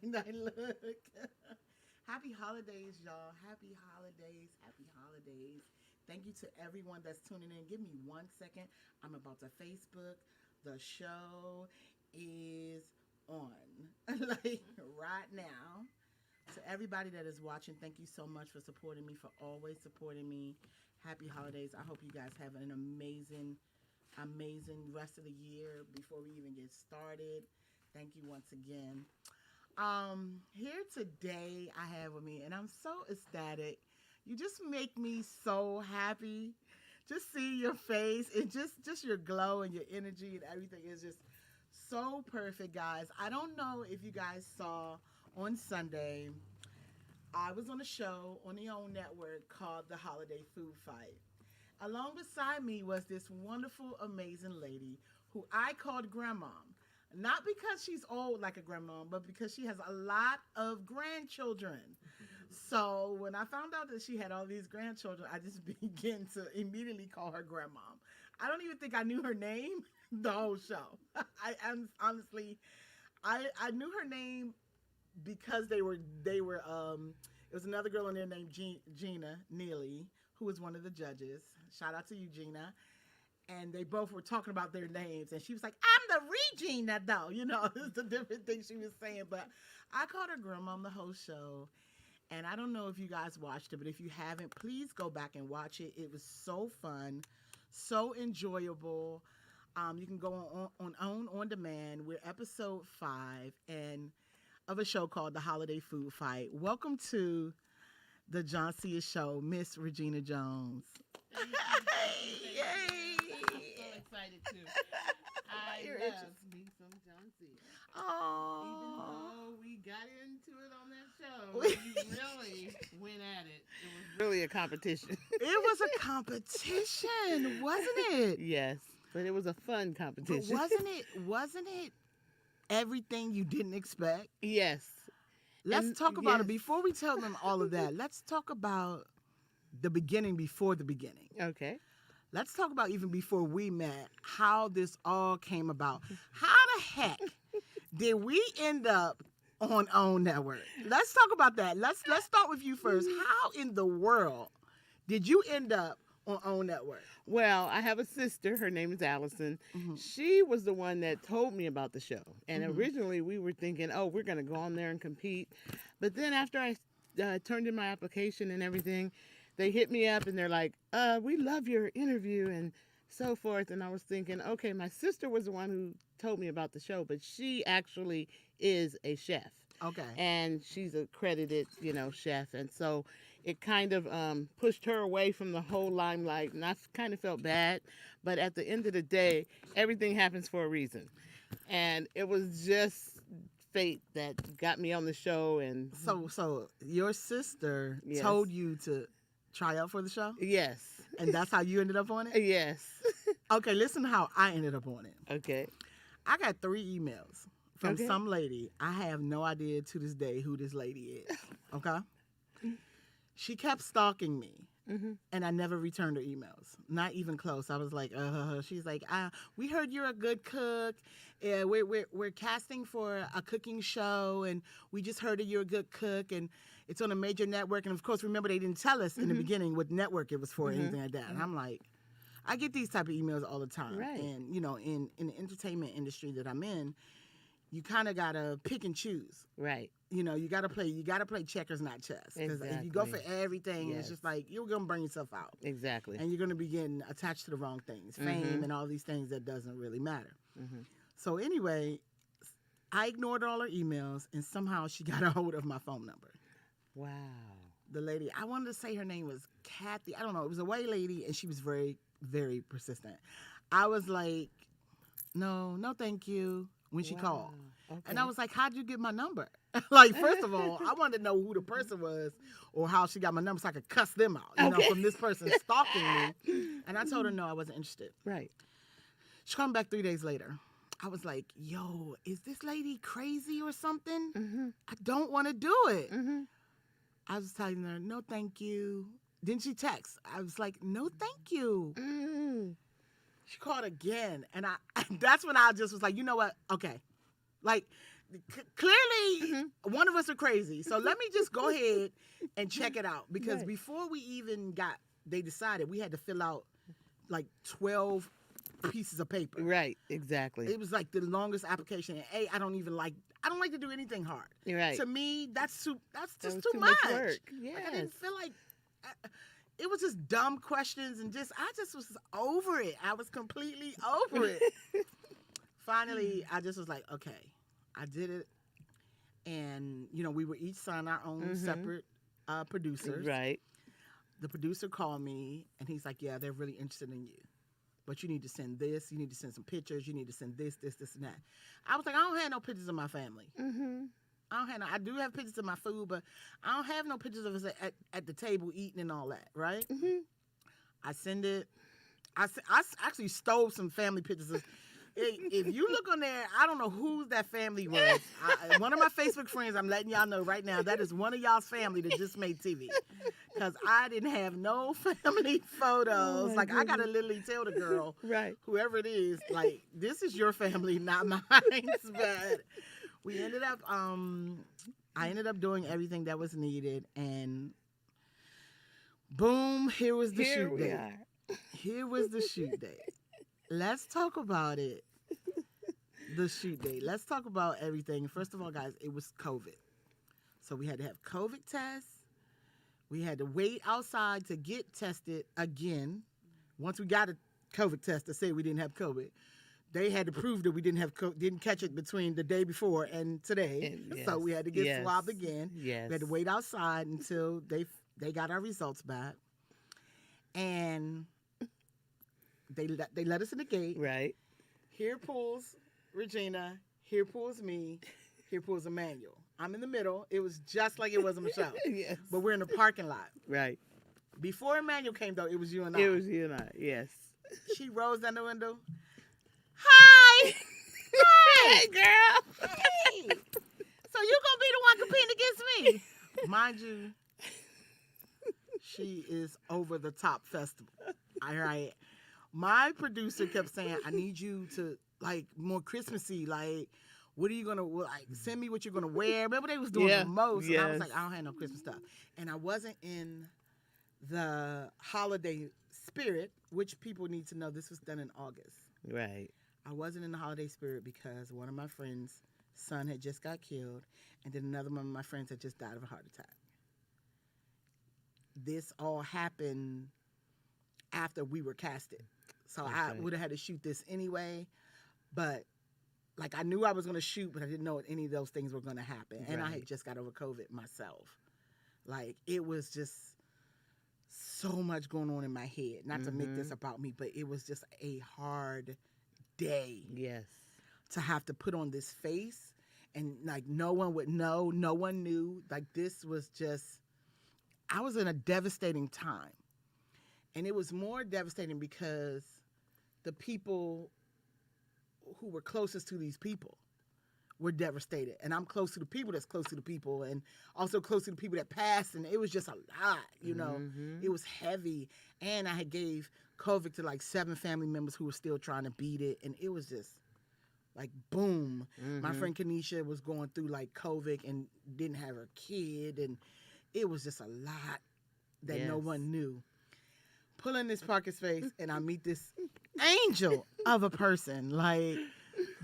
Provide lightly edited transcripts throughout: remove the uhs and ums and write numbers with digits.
I look. Happy holidays, y'all. Happy holidays. Happy holidays. Thank you to everyone that's tuning in. Give me 1 second. I'm about to Facebook. The show is on. Like right now. To everybody that is watching, thank you so much for supporting me, for always supporting me. Happy holidays. I hope you guys have an amazing rest of the year before we even get started. Thank you once again. Here today I have with me, and I'm so ecstatic. You just make me so happy. Just see your face and just your glow and your energy and everything is just so perfect, guys. I don't know if you guys saw on Sunday, I was on a show on the OWN network called The Holiday Food Fight. Along beside me was this wonderful, amazing lady who I called Grandma. Not because she's old like a grandma, but because she has a lot of grandchildren. So when I found out that she had all these grandchildren, I just began to immediately call her Grandma. I don't even think I knew her name the whole show. Honestly, I knew her name because it was another girl in there named Gina Neely, who was one of the judges. Shout out to you, Gina. And they both were talking about their names, and she was like, "I'm the Regina, though." It's a different thing she was saying, but I called her Grandma the whole show. And I don't know if you guys watched it, but if you haven't, please go back and watch it. It was so fun, so enjoyable. You can go on demand. We're episode 5 and of a show called The Holiday Food Fight. Welcome to the Joncea show, Miss Regina Jones. Thank you. Yay! I'm so excited too. I love me some Joncea. Oh. Even though we got into it on that show, you really went at it. It was really a competition. It was a competition, wasn't it? Yes, but it was a fun competition. But wasn't it everything you didn't expect? Yes. Let's talk about it. Before we tell them all of that, let's talk about the beginning before the beginning. Okay. Let's talk about even before we met, how this all came about. How the heck did we end up on OWN Network? Let's talk about that. Let's start with you first. How in the world did you end up on OWN Network? Well, I have a sister. Her name is Allison. Mm-hmm. She was the one that told me about the show. And originally we were thinking, oh, we're going to go on there and compete. But then after I turned in my application and everything, they hit me up and they're like, we love your interview and so forth. And I was thinking, okay, my sister was the one who told me about the show, but she actually is a chef. Okay. And she's a credited, chef. And so it kind of pushed her away from the whole limelight. And I kind of felt bad. But at the end of the day, everything happens for a reason. And it was just fate that got me on the show. And so your sister told you to try out for the show? Yes. And that's how you ended up on it? Yes. Okay, listen to how I ended up on it. Okay. I got 3 emails from some lady. I have no idea to this day who this lady is. Okay? She kept stalking me. Mm-hmm. And I never returned her emails. Not even close. I was like, She's like, we heard you're a good cook. We're casting for a cooking show, and we just heard that you're a good cook, and it's on a major network. And of course, remember, they didn't tell us in the beginning what network it was for or anything like that. And I'm like, I get these type of emails all the time. Right. And, in the entertainment industry that I'm in, you kind of got to pick and choose. Right. You got to play checkers, not chess. Because if you go for everything, it's just like, you're going to burn yourself out. Exactly. And you're going to be getting attached to the wrong things. Fame and all these things that doesn't really matter. Mm-hmm. So anyway, I ignored all her emails, and somehow she got a hold of my phone number. Wow. The lady, I wanted to say her name was Kathy. I don't know. It was a white lady, and she was very, very persistent. I was like, no, thank you, when she called. Okay. And I was like, how'd you get my number? Like, first of all, I wanted to know who the person was or how she got my number so I could cuss them out, from this person stalking me. And I told her, no, I wasn't interested. Right. She called me back 3 days later. I was like, yo, is this lady crazy or something? Mm-hmm. I don't want to do it. Mm-hmm. I was telling her, no, thank you. Then she texts. I was like, no, thank you. Mm-hmm. She called again. And that's when I just was like, you know what? Okay. Like, clearly one of us are crazy. So let me just go ahead and check it out. Because before we even they decided we had to fill out like 12 pieces of paper. Right, exactly. It was like the longest application. And I don't like to do anything hard. Right. To me, that's just too much much. work. Yes. Like, I didn't feel like it was just dumb questions and I just was over it. I was completely over it. Finally, I just was like, okay, I did it. And, we were each sign our own separate producers. Right. The producer called me and he's like, yeah, they're really interested in you. But you need to send this. You need to send some pictures. You need to send this, and that. I was like, I don't have no pictures of my family. I do have pictures of my food, but I don't have no pictures of us at the table eating and all that, right? I send it. I actually stole some family pictures. If you look on there, I don't know who that family was. One of my Facebook friends, I'm letting y'all know right now, that is one of y'all's family that just made TV. Because I didn't have no family photos. I got to literally tell the girl, whoever it is, like, this is your family, not mine. But we ended up, I ended up doing everything that was needed. And boom, here was the shoot day. Here was the shoot day. Let's talk about it. The shoot day. Let's talk about everything. First of all, guys, it was COVID. So we had to have COVID tests. We had to wait outside to get tested again. Once we got a COVID test to say we didn't have COVID, they had to prove that we didn't catch it between the day before and today. So we had to get swabbed again. Yes. We had to wait outside until they got our results back. And they let us in the gate. Right. Here pulls Regina. Here pulls me. Here pulls Emmanuel. I'm in the middle. It was just like it was in Michelle. Yes. But we're in the parking lot. Right. Before Emmanuel came, though, it was you and I. It was you and I, yes. She rolls down the window. Hi! Hi! Hey, girl! Hey! So you gonna be the one competing against me? Mind you, she is over the top festival. All right. My producer kept saying, I need you to, like, more Christmassy, like, what are you going to, like, send me what you're going to wear. Remember, they was doing the most. Yes. And I was like, I don't have no Christmas stuff. And I wasn't in the holiday spirit, which people need to know this was done in August. Right. I wasn't in the holiday spirit because one of my friends' son had just got killed, and then another one of my friends had just died of a heart attack. This all happened after we were casted. So I would have had to shoot this anyway, but like I knew I was going to shoot, but I didn't know any of those things were going to happen. And I had just got over COVID myself. Like it was just so much going on in my head. Not to make this about me, but it was just a hard day. Yes. To have to put on this face and like no one would know, no one knew. Like this was just, I was in a devastating time. And it was more devastating because the people who were closest to these people were devastated. And I'm close to the people that's close to the people and also close to the people that passed. And it was just a lot, you know. It was heavy. And I had gave COVID to like 7 family members who were still trying to beat it. And it was just like, boom. My friend Kenesha was going through like COVID and didn't have her kid. And it was just a lot that no one knew. Pull in this parking space and I meet this angel of a person, like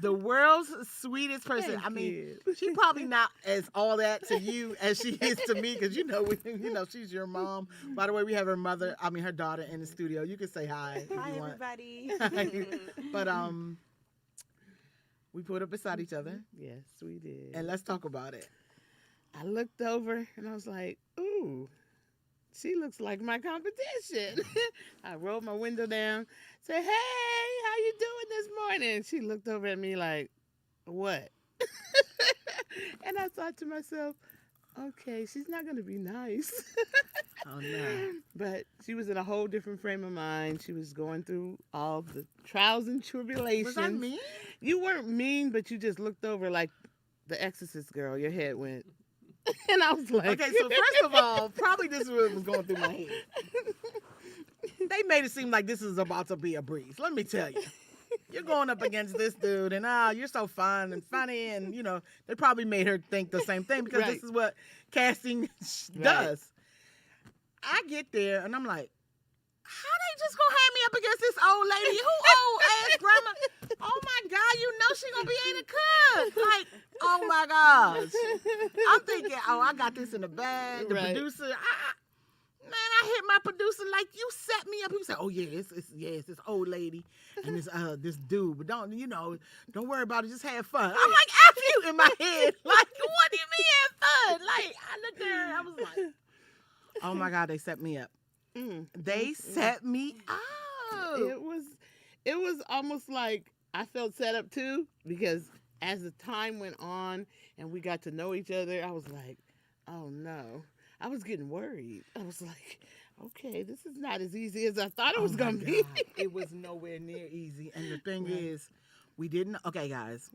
the world's sweetest person. Thank I mean, you. she probably not as all that to you as she is to me, because you know she's your mom. By the way, we have her daughter in the studio. You can say hi. If Hi, you want. everybody. But we put up beside each other. Yes, we did. And let's talk about it. I looked over and I was like, ooh. She looks like my competition. I rolled my window down, said, hey, how you doing this morning? She looked over at me like, what? And I thought to myself, okay, she's not going to be nice. Oh, no. But she was in a whole different frame of mind. She was going through all the trials and tribulations. Was I mean? You weren't mean, but you just looked over like the Exorcist girl. Your head went. And I was like... Okay, so first of all, probably this is what was going through my head. They made it seem like this is about to be a breeze. Let me tell you. you're going up against this dude, and you're so fun and funny, and they probably made her think the same thing because Right. this is what casting Right. does. I get there and I'm like, how they just gonna have me up against this old lady? Who old ass grandma? Oh my God, she gonna be able to cook. Like, oh my gosh. I'm thinking, I got this in the bag. The Right. producer, man, I hit my producer like, you set me up. He said, oh yeah, it's this old lady and this dude, but don't worry about it, just have fun. I'm like, F you in my head. Like, what do you mean have fun? Like, I looked at her, I was like, oh my God, they set me up. They set me up. It was almost like I felt set up too, because as the time went on and we got to know each other, I was like, oh no. I was getting worried. I was like, okay, this is not as easy as I thought it was going to be. It was nowhere near easy. And the thing is, we didn't, okay guys,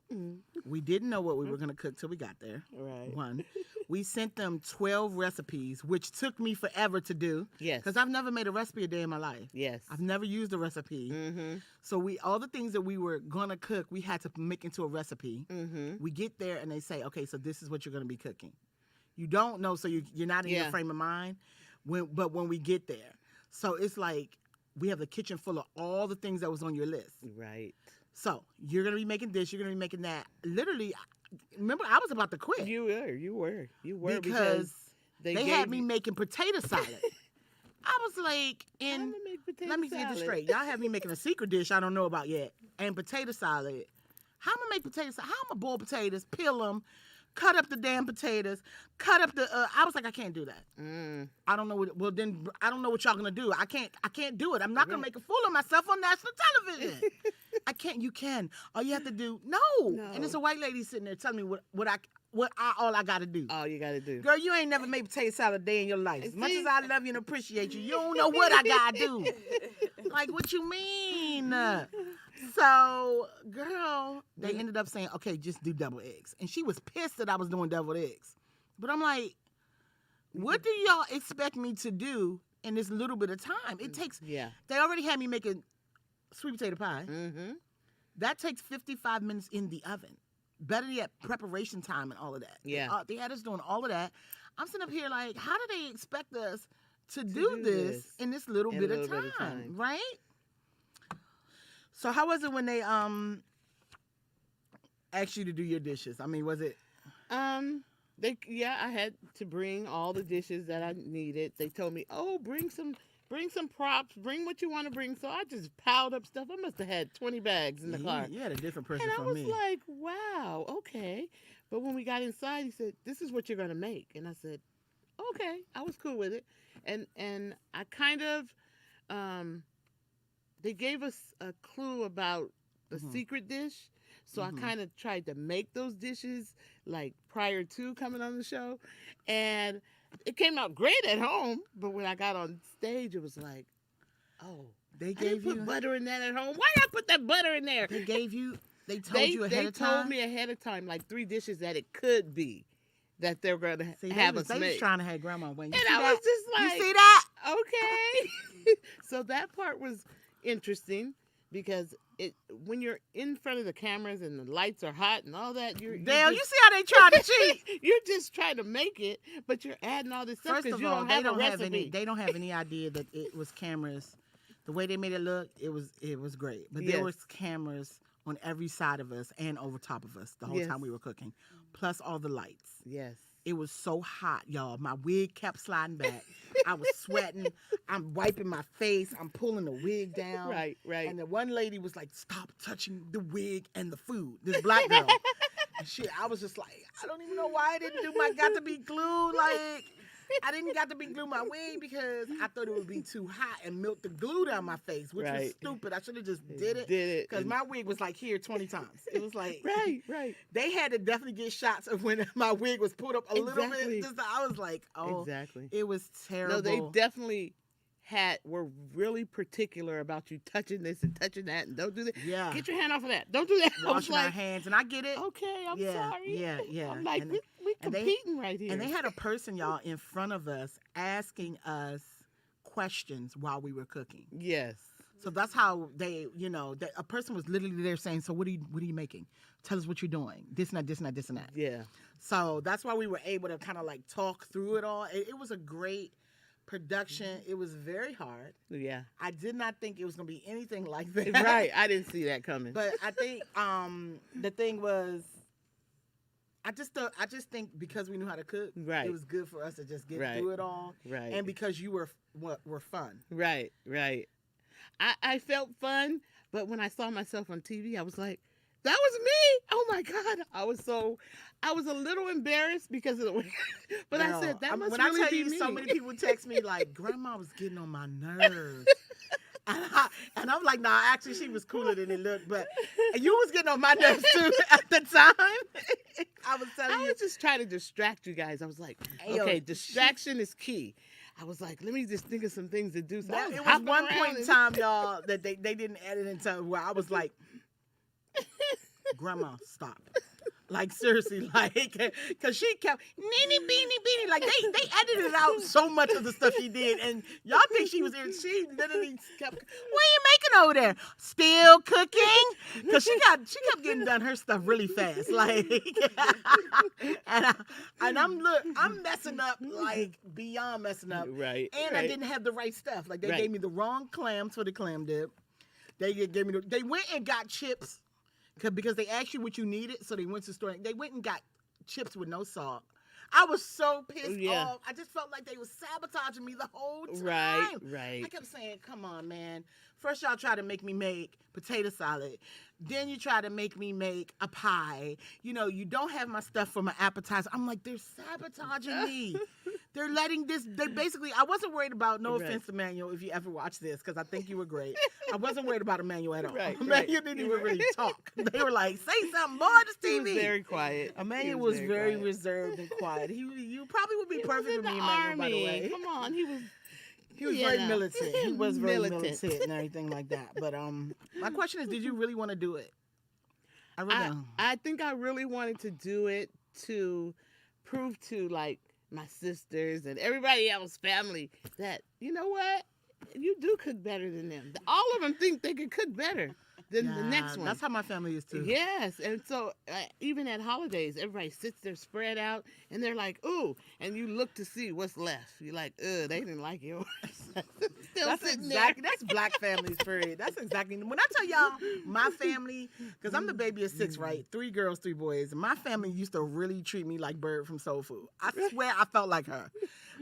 we didn't know what we were going to cook till we got there. Right. One, we sent them 12 recipes, which took me forever to do. Yes. Because I've never made a recipe a day in my life. Yes. I've never used a recipe. So all the things that we were going to cook, we had to make into a recipe. We get there and they say, okay, so this is what you're going to be cooking. You don't know, so you're not in your frame of mind. But when we get there, so it's like we have the kitchen full of all the things that was on your list. Right. So you're gonna be making this, you're gonna be making that. Literally, remember, I was about to quit. You were because they had me you... making potato salad. I was like, let me get this straight. Y'all have me making a secret dish I don't know about yet, and potato salad. How am I make potato salad? How am I boil potatoes, peel them, cut up the damn potatoes, cut up the. I was like, I can't do that. I don't know what. Well, then I don't know what y'all gonna do. I can't do it. I'm not gonna make a fool of myself on national television. I can't. You can. All you have to do. No. And it's a white lady sitting there telling me all I gotta do. All you gotta do. Girl, you ain't never made potato salad a day in your life. As much as I love you and appreciate you, you don't know what I gotta do. Like, what you mean? So, girl, they ended up saying, okay, just do double eggs. And she was pissed that I was doing double eggs. But I'm like, what do y'all expect me to do in this little bit of time? It takes, they already had me making sweet potato pie. That takes 55 minutes in the oven. Better yet, preparation time and all of that. Yeah. They had us doing all of that. I'm sitting up here like, how do they expect us to do this in this little bit of time, right? So how was it when they asked you to do your dishes? I mean, was it? I had to bring all the dishes that I needed. They told me, oh, bring some props, bring what you want to bring. So I just piled up stuff. I must have had 20 bags in the car. You had a different person from me. And I was like, wow, okay. But when we got inside, he said, this is what you're going to make. And I said, okay. I was cool with it. And I kind of, they gave us a clue about the secret dish. So I kind of tried to make those dishes like prior to coming on the show. And it came out great at home. But when I got on stage, it was like, oh, they gave you put butter in that at home. Why not put that butter in there? They told you ahead of time? They told me ahead of time, like 3 dishes that it could be that they're going to have us make. They was trying to have grandma win. And I was just like, you see that? Okay. So that part was interesting because when you're in front of the cameras and the lights are hot and all that, you see how they try to cheat? You're just trying to make it, but you're adding all this stuff because you don't have a recipe. They don't have any idea that it was cameras. The way they made it look, it was great. But there was cameras on every side of us and over top of us the whole time we were cooking, plus all the lights. Yes. It was so hot, y'all. My wig kept sliding back. I was sweating. I'm wiping my face. I'm pulling the wig down. Right. And the one lady was like, stop touching the wig and the food. This black girl. And shit, I was just like, I don't even know why I didn't do my got to be glued. Like, I didn't got to be glue my wig because I thought it would be too hot and melt the glue down my face, which was stupid. I should have just did it. Because my wig was like here 20 times. It was like. Right. They had to definitely get shots of when my wig was pulled up a little bit. I was like, oh. Exactly. It was terrible. No, they definitely were really particular about you touching this and touching that and don't do that. Yeah. Get your hand off of that. Don't do that. Washing our hands. And I get it. Okay, I'm sorry. Yeah. I'm like, we competing right here. And they had a person, y'all, in front of us asking us questions while we were cooking. Yes. So that's how they, that a person was literally there saying, so what are you making? Tell us what you're doing. This and that, this and that, this and that. Yeah. So that's why we were able to kind of like talk through it all. It was a great production. It was very hard. Yeah. I did not think it was going to be anything like that. Right. I didn't see that coming. But I think the thing was, I just think because we knew how to cook, right. it was good for us to just get right. through it all. Right. And because you were fun. Right. Right. I felt fun, but when I saw myself on TV, I was like, that was me. Oh my God. I was a little embarrassed because of the way, but I said, that must when really I tell be you, me. so many people text me like, Grandma was getting on my nerves. And I'm like, nah, actually, she was cooler than it looked. But you was getting on my nerves, too, at the time. I was telling you. I was just trying to distract you guys. I was like, okay, distraction is key. I was like, let me just think of some things to do. So it was one point in time, y'all, that they didn't edit into where I was like, Grandma, stop. Like, seriously, like, because she kept, beanie. Like, they edited out so much of the stuff she did. And y'all think she was there. She literally kept, what are you making over there? Still cooking? Because she kept getting done her stuff really fast. Like, and I'm messing up, like, beyond messing up. Right. And right. I didn't have the right stuff. Like, they right. gave me the wrong clams for the clam dip. They went and got chips. Because they asked you what you needed, so they went to the store. They went and got chips with no salt. I was so pissed off. I just felt like they was sabotaging me the whole time. Right. I kept saying, come on, man. First, y'all try to make me make potato salad. Then you try to make me make a pie. You don't have my stuff for my appetizer. I'm like, they're sabotaging me. They're letting this, I wasn't worried about, no offense to Manuel, if you ever watch this, because I think you were great. I wasn't worried about Emmanuel at all. Emmanuel didn't even really talk. They were like, say something, boy, this TV. He was very quiet. Emmanuel was very reserved and quiet. You probably would be perfect with me, Emmanuel, by the way. Come on, he was very militant. He was very militant and everything like that. But my question is, did you really want to do it? I think I really wanted to do it to prove to, like, my sisters and everybody else, family, that, you know what? You do cook better than them. All of them think they can cook better than the next one. That's how my family is too. Yes, and so even at holidays, everybody sits there spread out, and they're like, ooh, and you look to see what's left. You're like, they didn't like yours. That's black families, period. That's exactly. When I tell y'all, my family, because I'm the baby of 6, right? 3 girls, 3 boys. My family used to really treat me like Bird from Soul Food. I swear I felt like her.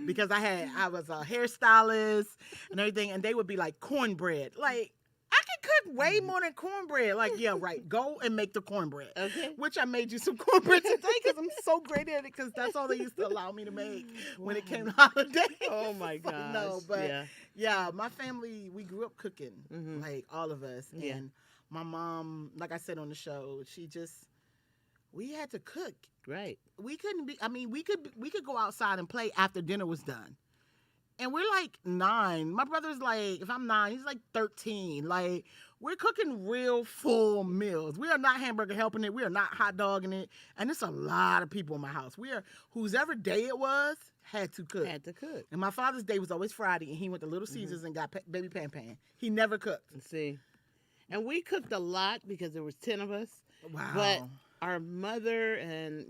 Because I was a hairstylist and everything, and they would be like, cornbread. Like, I can cook way more than cornbread. Like, yeah, right. Go and make the cornbread. Okay. Which I made you some cornbread today because I'm so great at it, because that's all they used to allow me to make when it came to holidays. Oh, my gosh. No, but yeah, my family, we grew up cooking, like all of us. Yeah. And my mom, like I said on the show, we had to cook. Right. We could go outside and play after dinner was done. And we're like 9. My brother's like, if I'm 9, he's like 13. Like, we're cooking real full meals. We are not hamburger helping it. We are not hot dogging it. And it's a lot of people in my house. Whosever day it was, had to cook. And my father's day was always Friday, and he went to Little Caesars and got baby Pan Pan. He never cooked. See. And we cooked a lot because there was 10 of us. Wow. But our mother, and,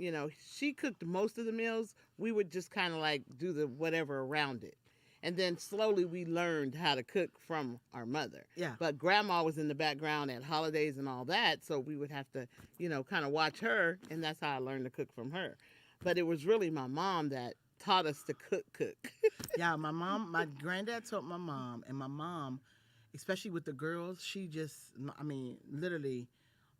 she cooked most of the meals. We would just kind of like do the whatever around it. And then slowly we learned how to cook from our mother. Yeah. But grandma was in the background at holidays and all that, so we would have to, kind of watch her, and that's how I learned to cook from her. But it was really my mom that taught us to cook. Yeah, my granddad taught my mom, and my mom, especially with the girls, she just, literally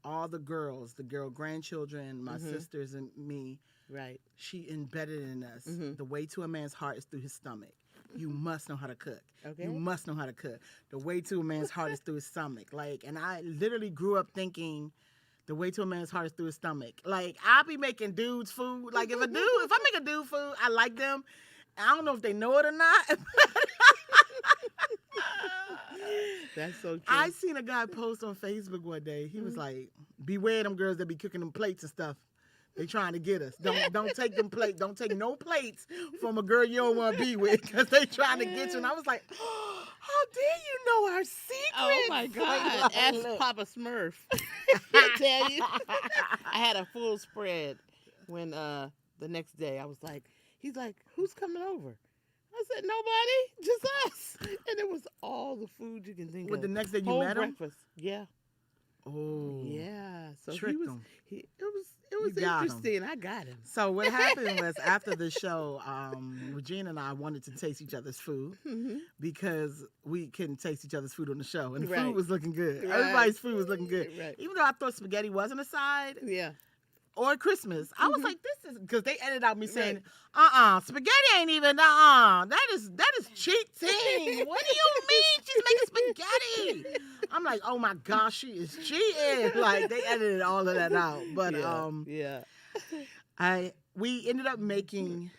all the girls, the grandchildren, my sisters and me, right? She embedded in us the way to a man's heart is through his stomach. You must know how to cook. Okay. You must know how to cook. The way to a man's heart is through his stomach. Like, and I literally grew up thinking the way to a man's heart is through his stomach. Like, I'll be making dudes food. Like, if I make a dude food, I like them. I don't know if they know it or not. That's so true. I seen a guy post on Facebook one day. He was like, beware them girls that be cooking them plates and stuff. They trying to get us. Don't take them plate. Don't take no plates from a girl you don't want to be with because they trying to get you. And I was like, oh, how dare you know our secrets? Oh my God! Like, Ask look. Papa Smurf. He'll tell you. I had a full spread when the next day I was like, he's like, who's coming over? I said, nobody, just us. And it was all the food you can think With of. the next day you Whole met him? breakfast. Yeah. Oh. Yeah. So Tricked he was. him. It was You got him. interesting. I got him. So what happened was after the show, Regina and I wanted to taste each other's food Mm-hmm. because we couldn't taste each other's food on the show. And the Right. food was looking good. Right. Everybody's food was looking good. Right. Even though I thought spaghetti wasn't a side Yeah. or Christmas. I was Mhm. like, this is, because they edited out me saying, Right. spaghetti ain't even, that is cheating. What do you mean she's making spaghetti? I'm like, oh my gosh, she is cheating. Like, they edited all of that out. But yeah. we ended up meeting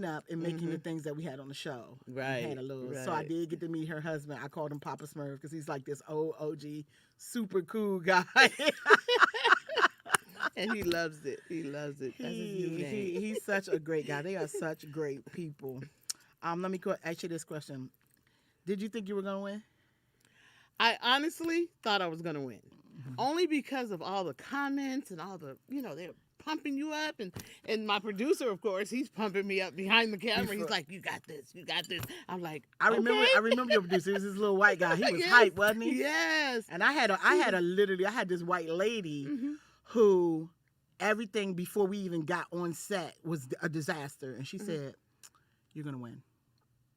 up and making the things that we had on the show. Right. We had a little. So I right. did get to meet her husband. I called him Papa Smurf because he's like this old OG, super cool guy. And he loves it. He loves it. That's his new name. He's such a great guy. They are such great people. Let me ask you this question. Did you think you were going to win? I honestly thought I was going to win. Only because of all the comments and all the, they're pumping you up. And my producer, of course, he's pumping me up behind the camera. He's like, you got this. You got this. I'm like, I remember your producer. He was this little white guy. He was hype, wasn't he? Yes. And I had this white lady who everything before we even got on set was a disaster. And she said, you're going to win.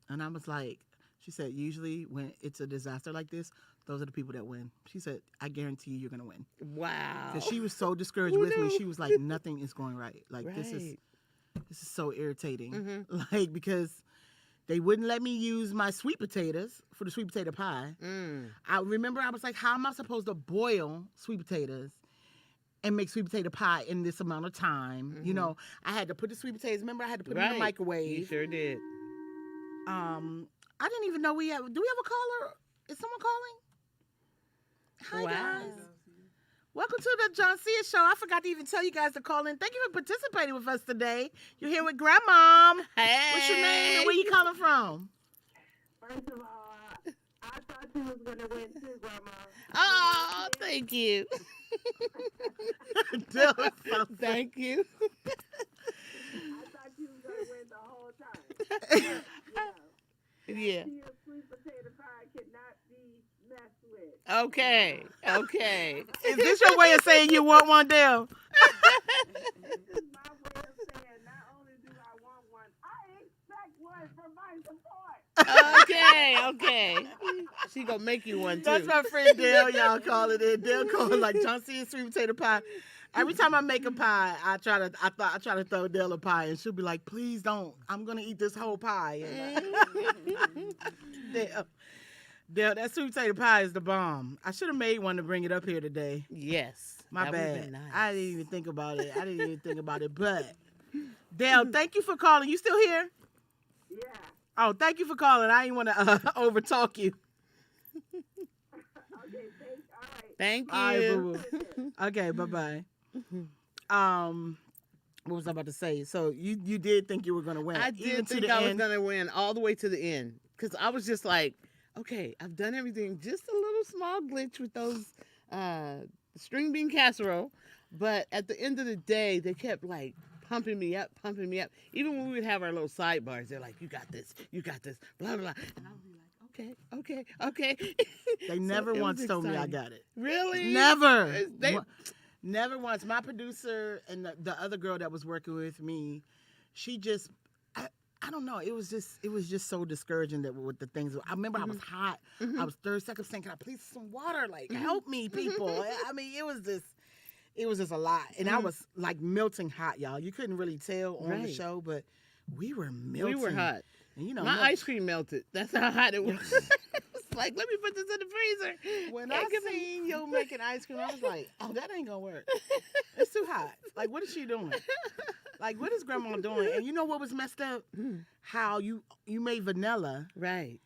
And I was like, she said, usually when it's a disaster like this, those are the people that win. She said, I guarantee you're going to win. Wow. Because she was so discouraged Who with me. knew? She was like, nothing is going right. Like, this is so irritating. Like, because they wouldn't let me use my sweet potatoes for the sweet potato pie. I remember I was like, how am I supposed to boil sweet potatoes and make sweet potato pie in this amount of time? I had to put the sweet potatoes. Remember, I had to put them in the microwave. You sure did. I didn't even know do we have a caller? Is someone calling? Hi, guys. Welcome to the Joncea show. I forgot to even tell you guys to call in. Thank you for participating with us today. You're here with Grandmom. Hey. What's your name and where you calling from? First of all, I thought you was going to win too, Grandma. Oh, thank you. Thank you. I thought you was going to win the whole time. Yeah. Your sweet potato pie cannot be messed with. Okay. Is this your way of saying you want one, Dale? This is my way of saying not only do I want one, I expect one for my support. Okay. She gonna make you one too. That's my friend Dale. Y'all call it in. Dale call it like Joncea sweet potato pie. Every time I make a pie, I try to throw Dale a pie, and she'll be like, "Please don't. I'm gonna eat this whole pie." And Dale, that sweet potato pie is the bomb. I should have made one to bring it up here today. Yes. My that would've bad. been nice. I didn't even think about it. But Dale, thank you for calling. You still here? Yeah. Oh, thank you for calling. I didn't want to overtalk you. Okay, thanks. All right. Thank All right, you. boo-boo. Okay, bye-bye. What was I about to say? So you did think you were going to win. I did even to think the I was end. gonna win all the way to the end because I was just like, okay, I've done everything. Just a little small glitch with those string bean casserole, but at the end of the day, they kept like pumping me up. Even when we would have our little sidebars, they're like, you got this, blah, blah, blah. And I would be like, okay. They So never it was once told me I exciting. got it. Really? Never. They- Never once. My producer and the other girl that was working with me, she just, I don't know. It was just so discouraging that with the things. I remember I was hot. I was 30 seconds saying, "Can I please some water? Like, help me, people." I mean, it was just a lot, and I was like melting hot, y'all. You couldn't really tell on the show, but we were melting. We were hot. And, My ice cream melted. That's how hot it was. It's like, let me put this in the freezer. When I seen you making ice cream, I was like, "Oh, that ain't gonna work. It's too hot. Like, what is she doing? Like, what is Grandma doing?" And you know what was messed up? How you made vanilla, Right.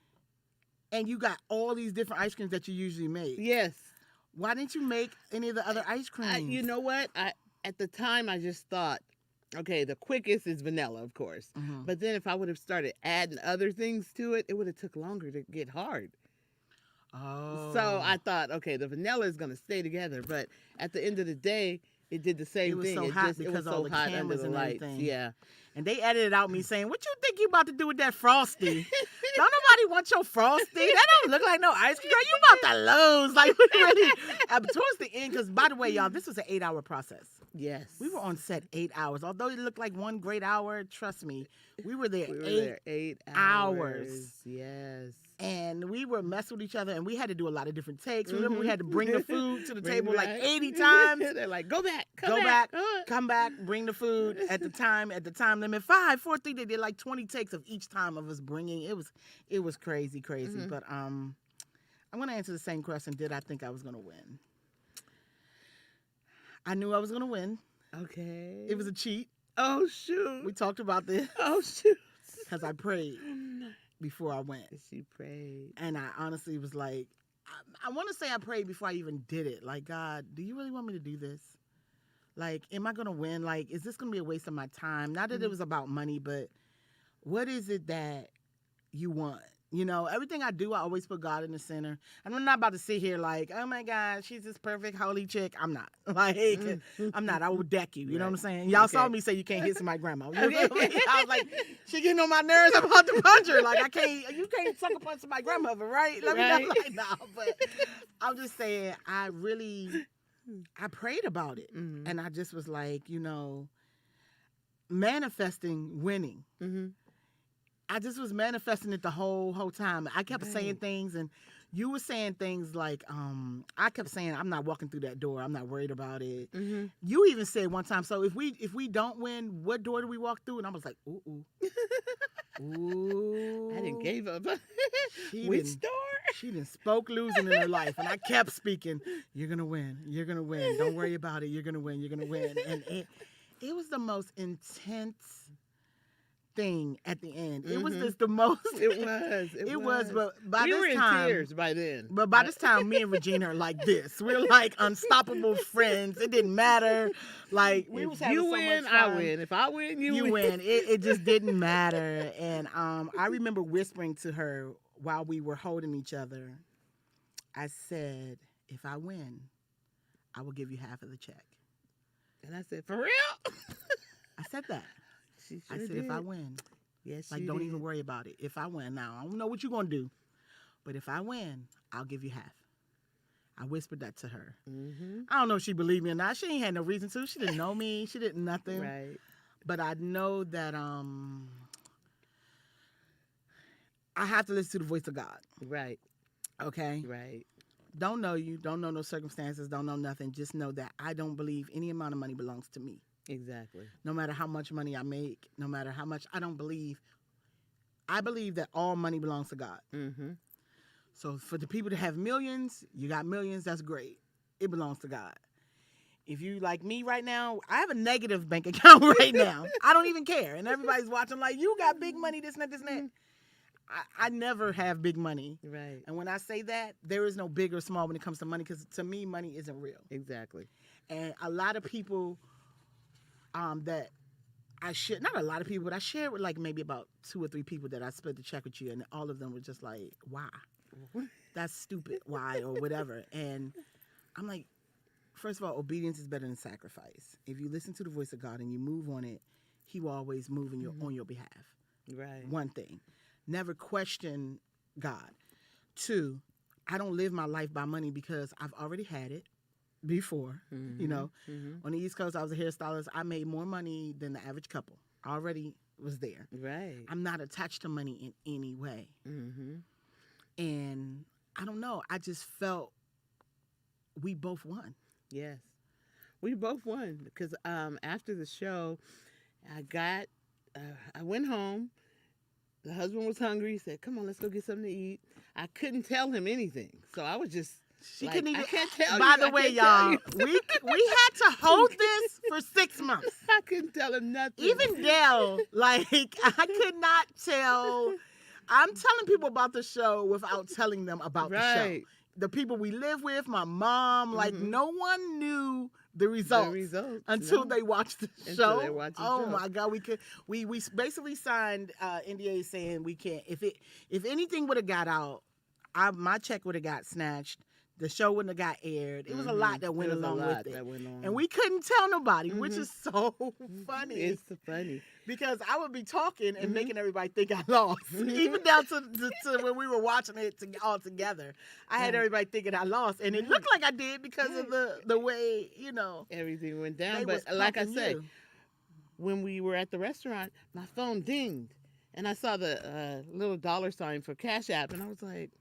and you got all these different ice creams that you usually make. Yes. Why didn't you make any of the other ice creams? You know what? at the time, I just thought, okay, the quickest is vanilla, of course. Mhm. But then if I would have started adding other things to it, it would have took longer to get hard. Oh. So I thought, okay, the vanilla is going to stay together. But at the end of the day, it did the same It was thing. so it hot just, it because was all so the hot under cameras the and lights. everything. Yeah. And they edited out me saying, "What you think you about to do with that Frosty? Don't nobody want your Frosty. That don't look like no ice cream. Girl, you about to lose." Like, we really, towards the end, because by the way, y'all, this was an 8-hour process. Yes. We were on set 8 hours. Although it looked like one great hour, trust me, we were there, We were 8 there 8 hours. Yes. and we were messing with each other, and we had to do a lot of different takes. Mhm. Remember, we had to bring the food to the Bring table like back. 80 times. They're like, go back. Go back, Uh. come back, bring the food at the time limit. 5, 4, 3. They did like 20 takes of each time of us bringing. It was crazy. Mhm. But I'm gonna answer the same question. Did I think I was gonna win? I knew I was gonna win. Okay. It was a cheat. Oh, shoot. We talked about this Oh, shoot. because I prayed before I went, She prayed. and I honestly was like, I want to say I prayed before I even did it. Like, God, do you really want me to do this? Like, am I going to win? Like, is this going to be a waste of my time? Not that it was about money, but what is it that you want? You know, everything I do, I always put God in the center. And I'm not about to sit here like, oh my God, she's this perfect holy chick. I'm not. Like, I'm not. I will deck you. You know what I'm saying? Y'all saw me say you can't hit somebody's grandma. You know what I mean? I was like, she getting on my nerves. I'm about to punch her. Like, you can't sucker punch somebody's grandmother, right? Let me know. Like, no, but I'm just saying, I prayed about it. Mhm. And I just was like, manifesting winning. Mm-hmm. I just was manifesting it the whole time. I kept saying Right. things, and you were saying things like, I kept saying, I'm not walking through that door. I'm not worried about it. Mm-hmm. You even said one time, so if we don't win, what door do we walk through? And I was like, ooh. Ooh. I didn't give up. She Which didn't- door? She didn't spoke losing in her life, and I kept speaking. You're gonna win. You're gonna win. Don't worry about it. You're gonna win. You're gonna win. And it was the most intense thing at the end. It was Mhm. just the most. It was. It was. But by we this were in time, tears by then. but by this time, me and Regina are like this. We're like unstoppable friends. It didn't matter. Like, we was If having you so win, much I fun. win. If I win, You win. It just didn't matter. And I remember whispering to her while we were holding each other. I said, if I win, I will give you half of the check. And I said, for real? I said that. She I sure said, did. if I win, Yes, like, you don't did. even worry about it. If I win now, I don't know what you're going to do. But if I win, I'll give you half. I whispered that to her. Mm-hmm. I don't know if she believed me or not. She ain't had no reason to. She didn't know me. She didn't nothing. Right. But I know that I have to listen to the voice of God. Right. Okay? Right. Don't know you. Don't know no circumstances. Don't know nothing. Just know that I don't believe any amount of money belongs to me. Exactly. No matter how much money I make, no matter how much, I don't believe. I believe that all money belongs to God. Mm-hmm. So for the people that have millions, you got millions, that's great. It belongs to God. If you like me right now, I have a negative bank account right now. I don't even care. And everybody's watching like, you got big money, this and that, this and that. I never have big money. Right. And when I say that, there is no big or small when it comes to money, because to me, money isn't real. Exactly. And a lot of people that not a lot of people, but I shared with like maybe about 2 or 3 people that I split the check with you, and all of them were just like, why? That's stupid. Why? Or whatever. And I'm like, first of all, obedience is better than sacrifice. If you listen to the voice of God and you move on it, he will always move on your behalf. Right. One thing. Never question God. 2, I don't live my life by money because I've already had it before. Mm-hmm. You know, Mm-hmm. on the East Coast, I was a hairstylist. I made more money than the average couple. I already was there. Right. I'm not attached to money in any way. Mm-hmm. And I don't know. I just felt we both won. Yes. We both won because after the show, I went home. The husband was hungry. He said, come on, let's go get something to eat. I couldn't tell him anything. So I was just She like, couldn't even. I can't tell By you. the I way, can't tell y'all, you. we had to hold this for 6 months. I couldn't tell him nothing. Even Dell, like, I could not tell. I'm telling people about the show without telling them about the show. Right. The people we live with, my mom, like, Mhm. no one knew the results, until no. they watch the Until show. they watch the Oh show. my God, we basically signed NDA saying we can't. If anything would have got out, my check would have got snatched. The show wouldn't have got aired. It was a lot that went along with it, and we couldn't tell nobody, which is so funny. It's so funny because I would be talking and making everybody think I lost, even down to when we were watching it all together. I had everybody thinking I lost, and it looked like I did because of the way everything went down. But like I said, when we were at the restaurant, my phone dinged, and I saw the little $sign for Cash App, and I was like,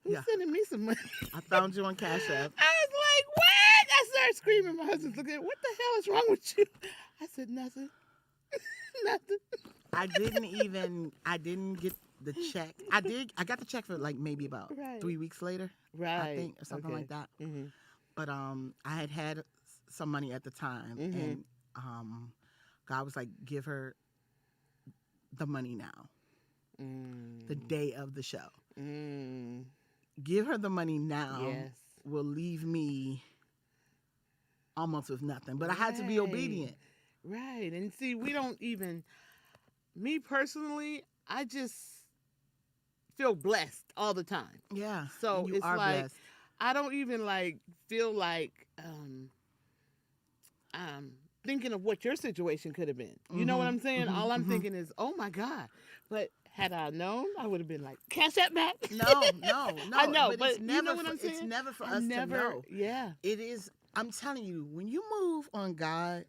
who's sending me some money? I found you on Cash App. I was like, what? I started screaming. My husband's looking at me, what the hell is wrong with you? I said, nothing. Nothing. I didn't get the check. I got the check for like maybe about 3 weeks later. Right. I think, or something like that. Mm-hmm. But I had some money at the time, and God was like, give her the money now. The day of the show. Give her the money now. Yes. Will leave me almost with nothing. But I had to be obedient. Right. And see, we don't even, me personally, I just feel blessed all the time. Yeah. So you it's are like, blessed. I don't even like feel like thinking of what your situation could have been. You know what I'm saying? All I'm thinking is, oh my God. But had I known, I would have been like, cash that back. No. I know, but it's never you know what I'm saying? It's never for us to know. Yeah. It is, I'm telling you, when you move on God,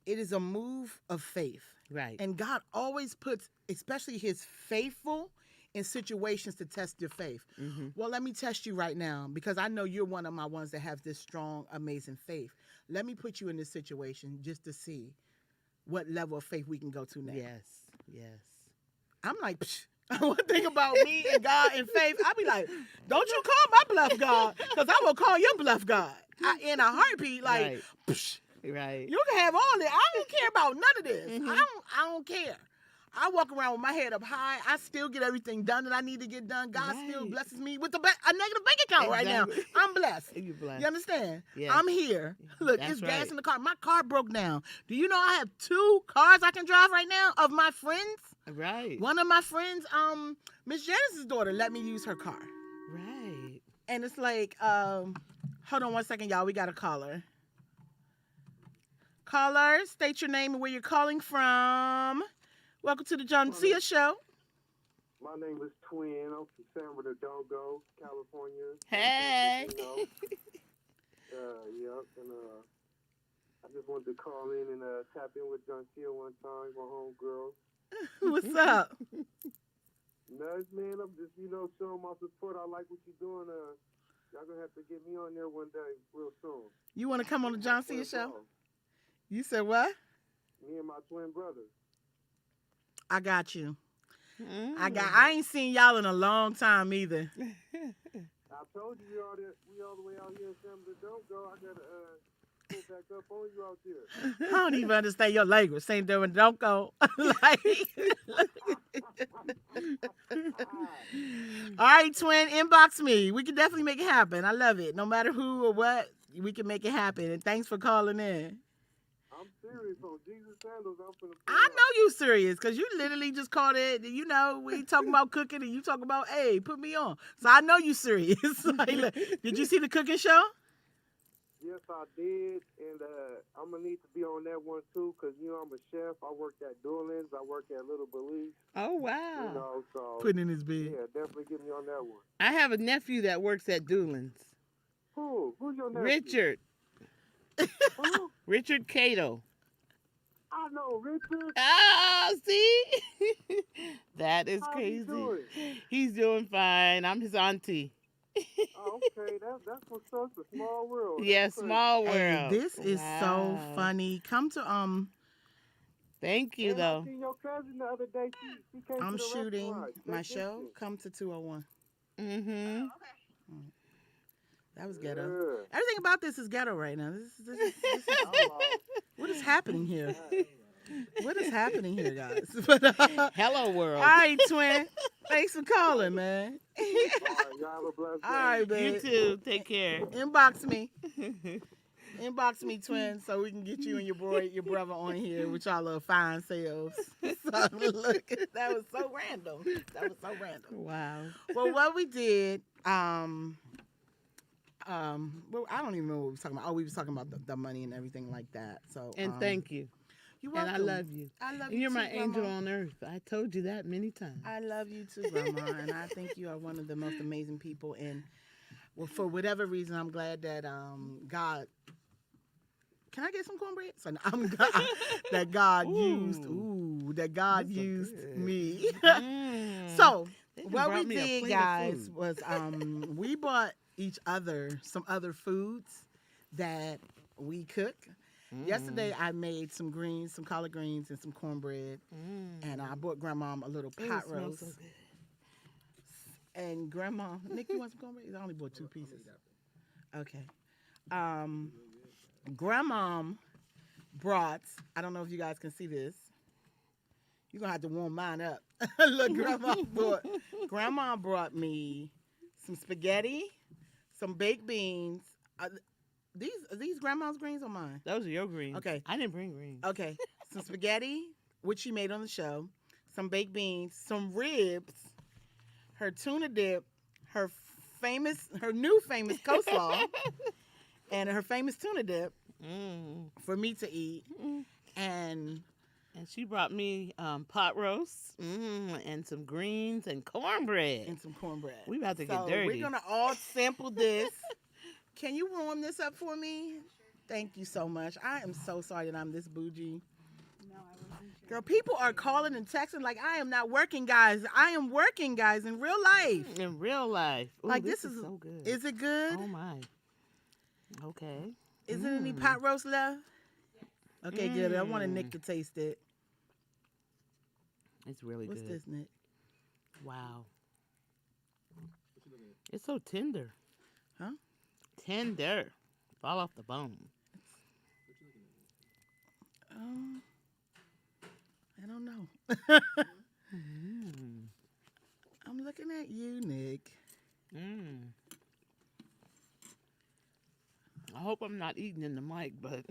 it is a move of faith. Right. And God always puts, especially his faithful, in situations to test your faith. Well, let me test you right now, because I know you're one of my ones that have this strong, amazing faith. Let me put you in this situation just to see what level of faith we can go to now. Yes. I'm like, one thing about me and God and faith, I'll be like, don't you call my bluff, God, because I will call your bluff, God. In a heartbeat, like, Right. Right. You can have all it. I don't care about none of this. I don't care. I walk around with my head up high. I still get everything done that I need to get done. God still blesses me with a negative bank account right now. I'm blessed. You're blessed. You understand? Yes. I'm here. Look, That's it's gas right. in the car. My car broke down. Do you know I have 2 cars I can drive right now of my friends? Right. One of my friends, Miss Janice's daughter, let me use her car. Right. And it's like, hold on one second, y'all. We got a caller. Caller, state your name and where you're calling from. Welcome to the Joncea Show. My name is Twin. I'm from San Bernardino, California. Hey. You know. Yep. And I just wanted to call in and tap in with Joncea one time, my homegirl. What's up? Nudge, man. I'm just, showing my support. I like what you're doing. Y'all gonna have to get me on there one day, real soon. You want to come on the Joncea Show? You said what? Me and my twin brother. I got you. I ain't seen y'all in a long time either. I told you we all the way out here in San Bernardino. I gotta pull back up on you out there. I don't even understand your language. Saint Domingo, don't go. Like, all right, twin, inbox me. We can definitely make it happen. I love it. No matter who or what, we can make it happen. And thanks for calling in. I'm serious on Jesus Sandals. I know you serious, because you literally just called it. We talking about cooking and you talking about, hey, put me on. So I know you serious. Like, look, did you see the cooking show? Yes, I did. And I'm going to need to be on that one, too, because, I'm a chef. I work at Doolin's. I work at Little Belize. Oh, wow. So, putting in his bed. Yeah, definitely get me on that one. I have a nephew that works at Doolin's. Who? Who's your nephew? Richard. Who? Richard Cato. I know Richard. Oh, see? That is How's crazy. he doing? He's doing fine. I'm his auntie. Oh, okay, that's what's up. It's a small world. Yeah, That's small world. Hey, this is so Wow. funny. Come to Thank you, And though. I seen your cousin the other day. She came I'm to the shooting restaurant. my Check this show. shit. Come to 201. Mm-hmm. That was ghetto. Yeah. Everything about this is ghetto right now. This is what is happening here? What is happening here, guys? But, Hello, world. all right, twin. Thanks for calling, man. All right, y'all have a blessed day. All right, babe. You too. Take care. Inbox me. Inbox me, twin, so we can get you and your brother on here with y'all little fine selves. So look, that was so random. Wow. Well, what we did, well, I don't even know what we was talking about. Oh, we was talking about the money and everything like that. So, And thank you. you're And welcome. I love you. I love And you. you're too, my angel Grandma. on earth. I told you that many times. I love you too, Grandma, and I think you are one of the most amazing people. And well, for whatever reason, I'm glad that God. Can I get some cornbread? So I'm glad that God That's so used good. me. Mm. So They done what brought we me a did, plate of guys, food. was we bought each other some other foods that we cook. Yesterday, I made some greens, some collard greens, and some cornbread, and I bought Grandma a little Ooh, pot it smells roast. so good. And Grandma, Nick, you want some cornbread? I only bought 2 pieces. Okay. Grandma brought. I don't know if you guys can see this. You're gonna have to warm mine up. Look, Grandma brought me some spaghetti, some baked beans. These Grandma's greens or mine? Those are your greens. Okay. I didn't bring greens. Okay. Some spaghetti, which she made on the show, some baked beans, some ribs, her tuna dip, her new famous coleslaw, and her famous tuna dip for me to eat. And she brought me pot roast and some greens and cornbread. some cornbread. We about to get So dirty. we're gonna all sample this. Can you warm this up for me? Thank you so much. I am so sorry that I'm this bougie. Girl, people are calling and texting like I am not working, guys. I am working, guys, in real life. In real life. Ooh, Like this this is so good. Is it good? Oh my. Okay. Is there any pot roast left? Okay, good. I want Nick to taste it. It's really What's good. this, Nick? Wow. It's so tender. Huh? Tender. Fall off the bone. I don't know. I'm looking at you, Nick. I hope I'm not eating in the mic, but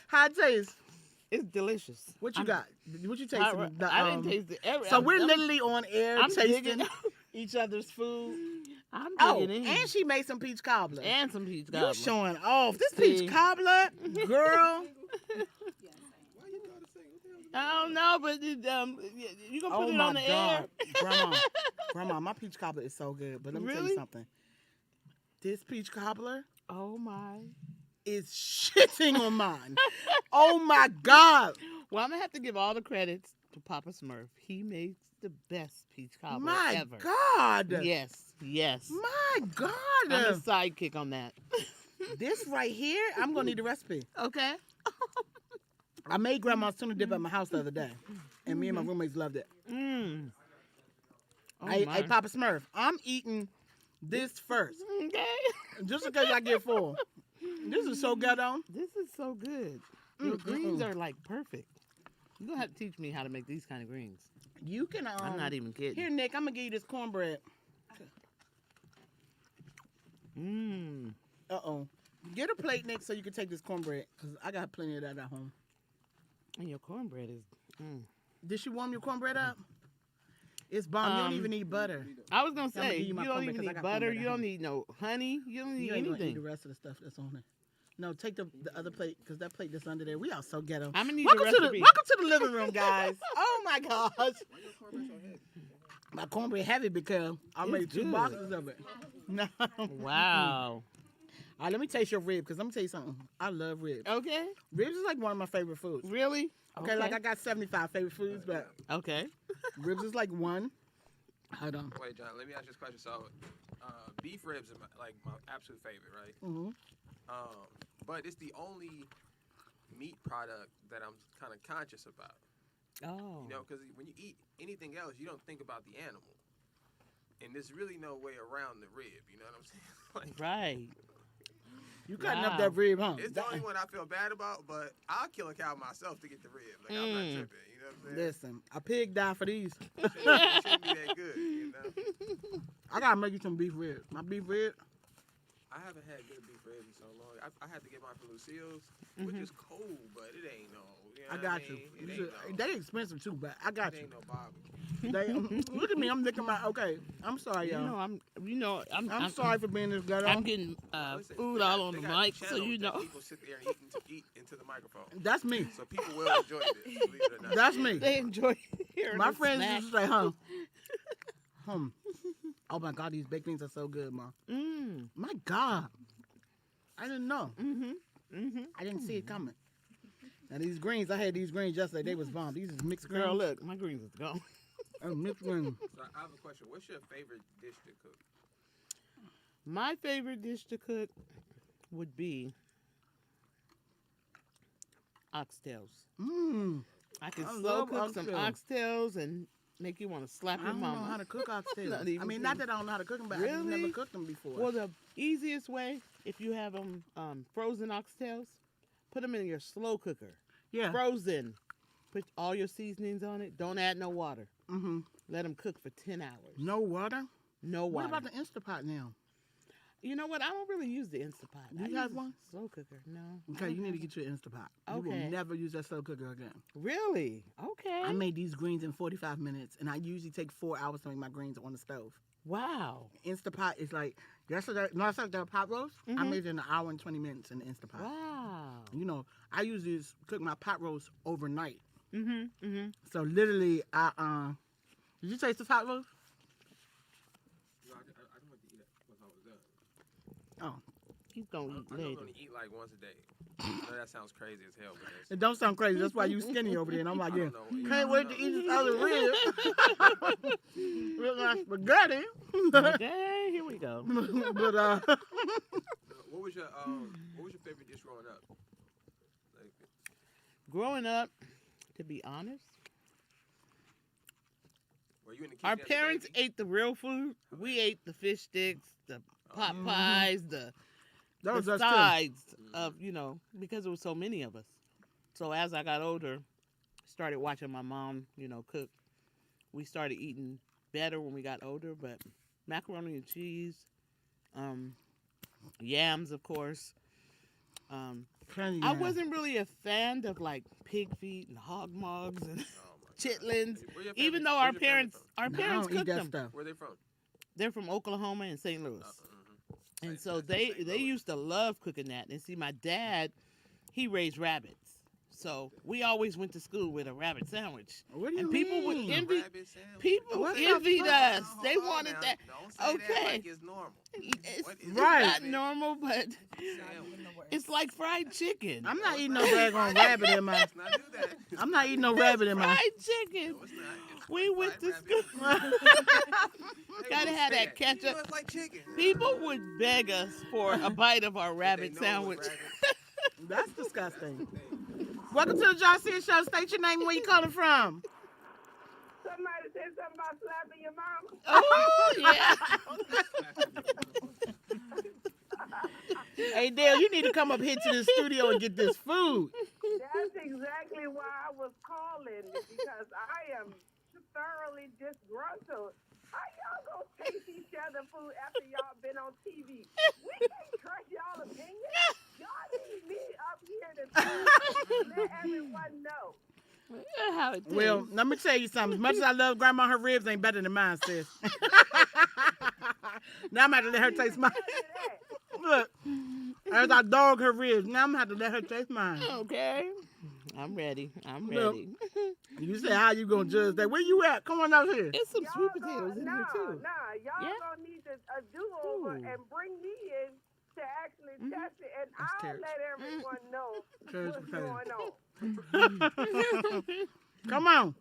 How it taste? it's delicious. What you got? What you I, tasting? I didn't taste it. So we're literally on air I'm tasting digging. each other's food. I'm Oh, digging in. and she made some peach cobbler. And some peach You cobbler. showing off. This See? peach cobbler, girl. I don't know, but you gonna put Oh it my on the God, air? Grandma, my peach cobbler is so good. But let me tell you Really? something. This peach cobbler Oh my. is shitting on mine. Oh my God. Well, I'm gonna have to give all the credits to Papa Smurf. He makes the best peach cobbler My ever. God. Yes. My God. I'm a sidekick on that. This right here, I'm gonna need the recipe. Okay. I made Grandma's tuna dip at my house the other day, and me and my roommates loved it. Oh Hey, my. Papa Smurf, I'm eating this first, Okay. just in case I get full. This is so ghetto. This is so good. Your greens are like perfect. You're gonna have to teach me how to make these kind of greens. You can. I'm not even kidding. Here, Nick, I'm gonna give you this cornbread. Get a plate, Nick, so you can take this cornbread, cause I got plenty of that at home. And your cornbread is. Did she warm your cornbread up? It's bomb. You don't even need butter. I was gonna I'm gonna say give you you my don't cornbread even 'cause I need got butter. cornbread at You don't home. need no honey. You don't need You ain't gonna eat anything. the rest of the stuff that's on there. No, take the other plate, because that plate that's under there. We are so ghetto. I'm gonna need Welcome the to recipe. welcome to the living room, guys. Oh my gosh. My cornbread heavy because I It's made 2 good. boxes of it. No. Wow. All right, let me taste your rib, because I'm going to tell you something. I love ribs. Okay. Ribs is like one of my favorite foods. Really? Okay, like I got 75 favorite foods, but Okay. ribs is like one. Hold on. Wait, John, let me ask you this question. So, beef ribs are my absolute favorite, right? Mm-hmm. But it's the only meat product that I'm kind of conscious about. Oh. You know, because when you eat anything else, you don't think about the animal. And there's really no way around the rib, you know what I'm saying? Like, Right. You cutting up Wow. that rib, huh? it's the only one I feel bad about, but I'll kill a cow myself to get the rib. Like, I'm not tripping, you know what I'm saying? Listen, a pig died for these. It shouldn't be that good, you know? gotta make you some beef ribs. My beef ribs. I haven't had good beef ribs in so long. I had to get mine from Lucille's, which is cool, but it ain't no. You know I what got mean? you. It You ain't should- no. They expensive too, but I got It you. ain't no barbecue. Look at me. I'm licking my. Okay, I'm sorry, y'all. I'm sorry for being this ghetto. I'm getting Listen, food they all got- on they the got mic, so channels you that know. people sit there and eat into the microphone, That's me. so people will enjoy this. Believe it or not. That's me. They enjoy hearing My the friends snack. used to say, Oh my God, these baked beans are so good, Mom. My God. I didn't know. I didn't see it coming. Now these greens, I had these greens yesterday. They was bomb. These is mixed greens. Girl, look, my greens is gone. Mixed greens. So I have a question. What's your favorite dish to cook? My favorite dish to cook would be oxtails. I can I slow love cook some oxtails and make you want to slap I your don't know mama. how to cook oxtails. Not even I mean, me. not that I don't know how to cook them, but I just never Really? cooked them before. Well, the easiest way, if you have them frozen oxtails, put them in your slow cooker. yeah. Frozen. Put all your seasonings on it. Don't add no water. Mm-hmm. Let them cook for 10 hours. No water? No What water. about the Instapot now? You know what? I don't really use the Instapot. Do I you have use one? a slow cooker. No. I Okay, don't you need to have get you an Instapot. You Okay. will never use that slow cooker again. one. Really? Okay. I made these greens in 45 minutes, and I usually take 4 hours to make my greens on the stove. Wow. Instapot is like, yesterday, no, it's like the pot roast. I made it in an hour and 20 minutes in the Instapot. Wow. You know, I usually cook my pot roast overnight. Mm-hmm. So literally, did you taste the pot roast? No, I don't want to eat it once I was done. Oh, He's going to eat I'm later. going to eat like once a day. I know that sounds crazy as hell, but it don't sound crazy. That's why you skinny over there. And I'm like, I yeah, don't know. can't wait to eat this other rib. Look like spaghetti. Okay, here we go. But What was your favorite dish growing up? Like, Growing up, to be honest, were you in the kitchen our as a parents baby? ate the real food. We ate the fish sticks, the pot pies, the those are still. sides of, because there was so many of us. So as I got older, started watching my mom, cook. We started eating better when we got older, but macaroni and cheese, yams, of course. I wasn't really a fan of like pig feet and hog mogs and chitlins, Where your even family- though where our your family parents from? I parents don't eat cooked that them. stuff. Where they from? They're from Oklahoma and St. Louis. And St. so Louis. they used to love cooking that. And see, my dad, he raised rabbits. So we always went to school with a rabbit sandwich. What do you And people would mean? envy. Rabbit sandwich. People What the envied fuck? us. Hold They on wanted now. that. Don't say that Okay. like it's normal. It's, What is it's Right. not normal, but Sandwich. it's like fried chicken. I'm not eating no daggone rabbit in my. Let's not do that. I'm not eating no rabbit in my. Fried chicken. No, it's not. It's We like went fried to rabbit. school. They Gotta won't have say that You know, ketchup. it's like chicken. People would beg us for a bite of our They rabbit know it was sandwich. rabbit. That's disgusting. Hey, Welcome to the Joncea Show. State your name and where you calling from. Somebody said something about slapping your mama. Oh, yeah. Hey, Dale, you need to come up here to the studio and get this food. That's exactly why I was calling, because I am thoroughly disgruntled. How y'all gonna taste each other food after y'all been on TV? We can't trust y'all opinion. Y'all need me up here to let everyone know. How it Well, tastes. let me tell you something. As much as I love Grandma, her ribs ain't better than mine, sis. Now I'm going to have to let her taste mine. Tell you that. Look, as I dog her ribs, now I'm going to have to let her taste mine. Okay. I'm ready. I'm Look. ready. You say, how you going to judge that? Where you at? Come on out here. There's some Y'all sweet potatoes in here, too. Y'all Yeah? gonna need a do-over Ooh. and bring me in to actually test it, and That's I'll carrots. let everyone know Carrots, what's potatoes. going on. Come on.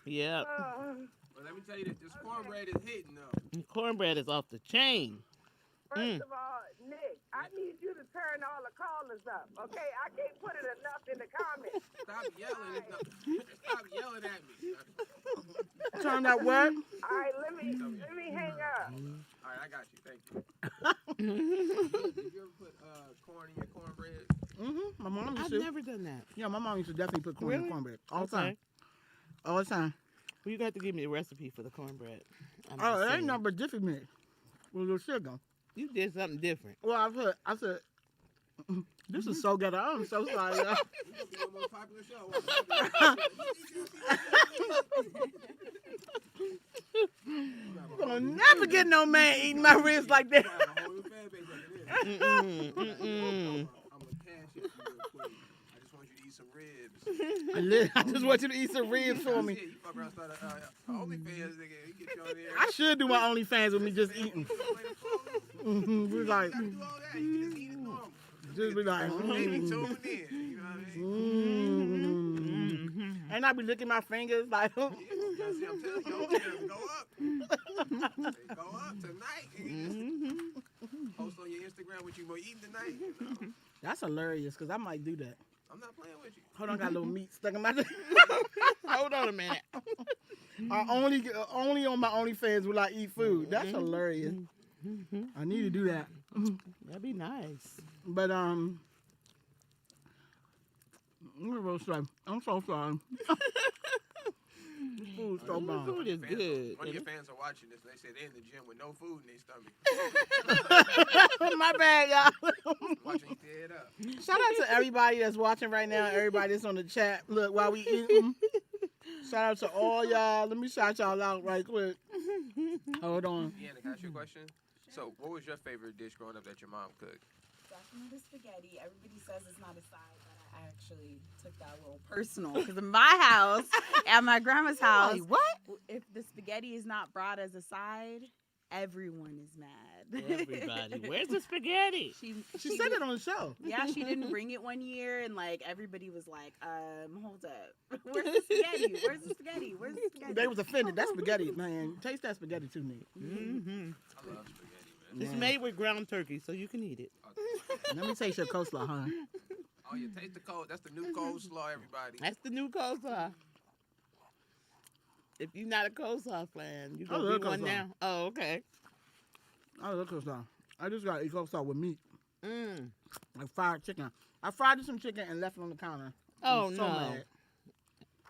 Yep. Well, let me tell you this cornbread is hitting though. Cornbread is off the chain. First of all, Nick, I need you to turn all the callers up, okay? I can't put it enough in the comments. Stop yelling. Stop yelling at me. Turn that what? All right, let me hang up. All right, I got you. Thank you. Did you ever put corn in your cornbread? Mm-hmm. My mom used I've to. never done that. Yeah, my mom used to definitely put corn in Really? cornbread. All the Okay. time. All the time. Well, you got to give me a recipe for the cornbread. I'm Oh, just it ain't saying. nothing but Jiffy mix with the sugar. You did something different. Well, I said, this is so good. I'm so sorry. Y'all. We gonna be the most popular show. I'm gonna never get no man eating my ribs like that. A whole new fan base after this. I'm gonna cash it for you real quick. I just want you to eat some ribs. I just want you to eat some ribs for me. Yeah, you fuck around start a OnlyFans, nigga. You get you on there. I should do my OnlyFans with me just eating. Be like, You gotta do all that. You can just eat it normal. just be like, Maybe tune in. You know what I mean? and I be licking my fingers like, Yeah, see, I'm telling you, go up. They go up tonight. Post on your Instagram what you gonna eat tonight. You know? that's hilarious because I might do that. I'm not playing with you. Hold on, got a little meat stuck in my. Hold on a minute. I only on my OnlyFans will I eat food. That's hilarious. I need to do that. That'd be nice. But I'm real sorry. I'm so sorry. The food's so The bomb. food is good. One of your fans are watching this. They say they're in the gym with no food in their stomach. My bad, y'all. Watching you tear it up. Shout out to everybody that's watching right now. Everybody that's on the chat. Look, while we eating. Shout out to all y'all. Let me shout y'all out right quick. Hold on. Deanna, can I ask you a question? So, what was your favorite dish growing up that your mom cooked? Definitely spaghetti. Everybody says it's not a side, but I actually took that a little personal. Because in my house, at my grandma's house, Wait, what? if the spaghetti is not brought as a side, everyone is mad. Everybody. Where's the spaghetti? She said it on the show. Yeah, she didn't bring it one year, and like everybody was like, hold up. Where's the spaghetti? Where's the spaghetti? Where's the spaghetti? They was offended. That spaghetti, man. Taste that spaghetti too, Nick. Mm-hmm. I love spaghetti, man. It's made with ground turkey, so you can eat it. Let me taste your coleslaw, huh? Oh, you taste the cold. That's the new coleslaw, everybody. That's the new coleslaw. If you're not a coleslaw fan, you're I going love to be one coleslaw. now. Oh, okay. I love coleslaw. I just got to eat coleslaw with meat. Mm. Like fried chicken. I fried some chicken and left it on the counter. Oh, I'm so no. mad.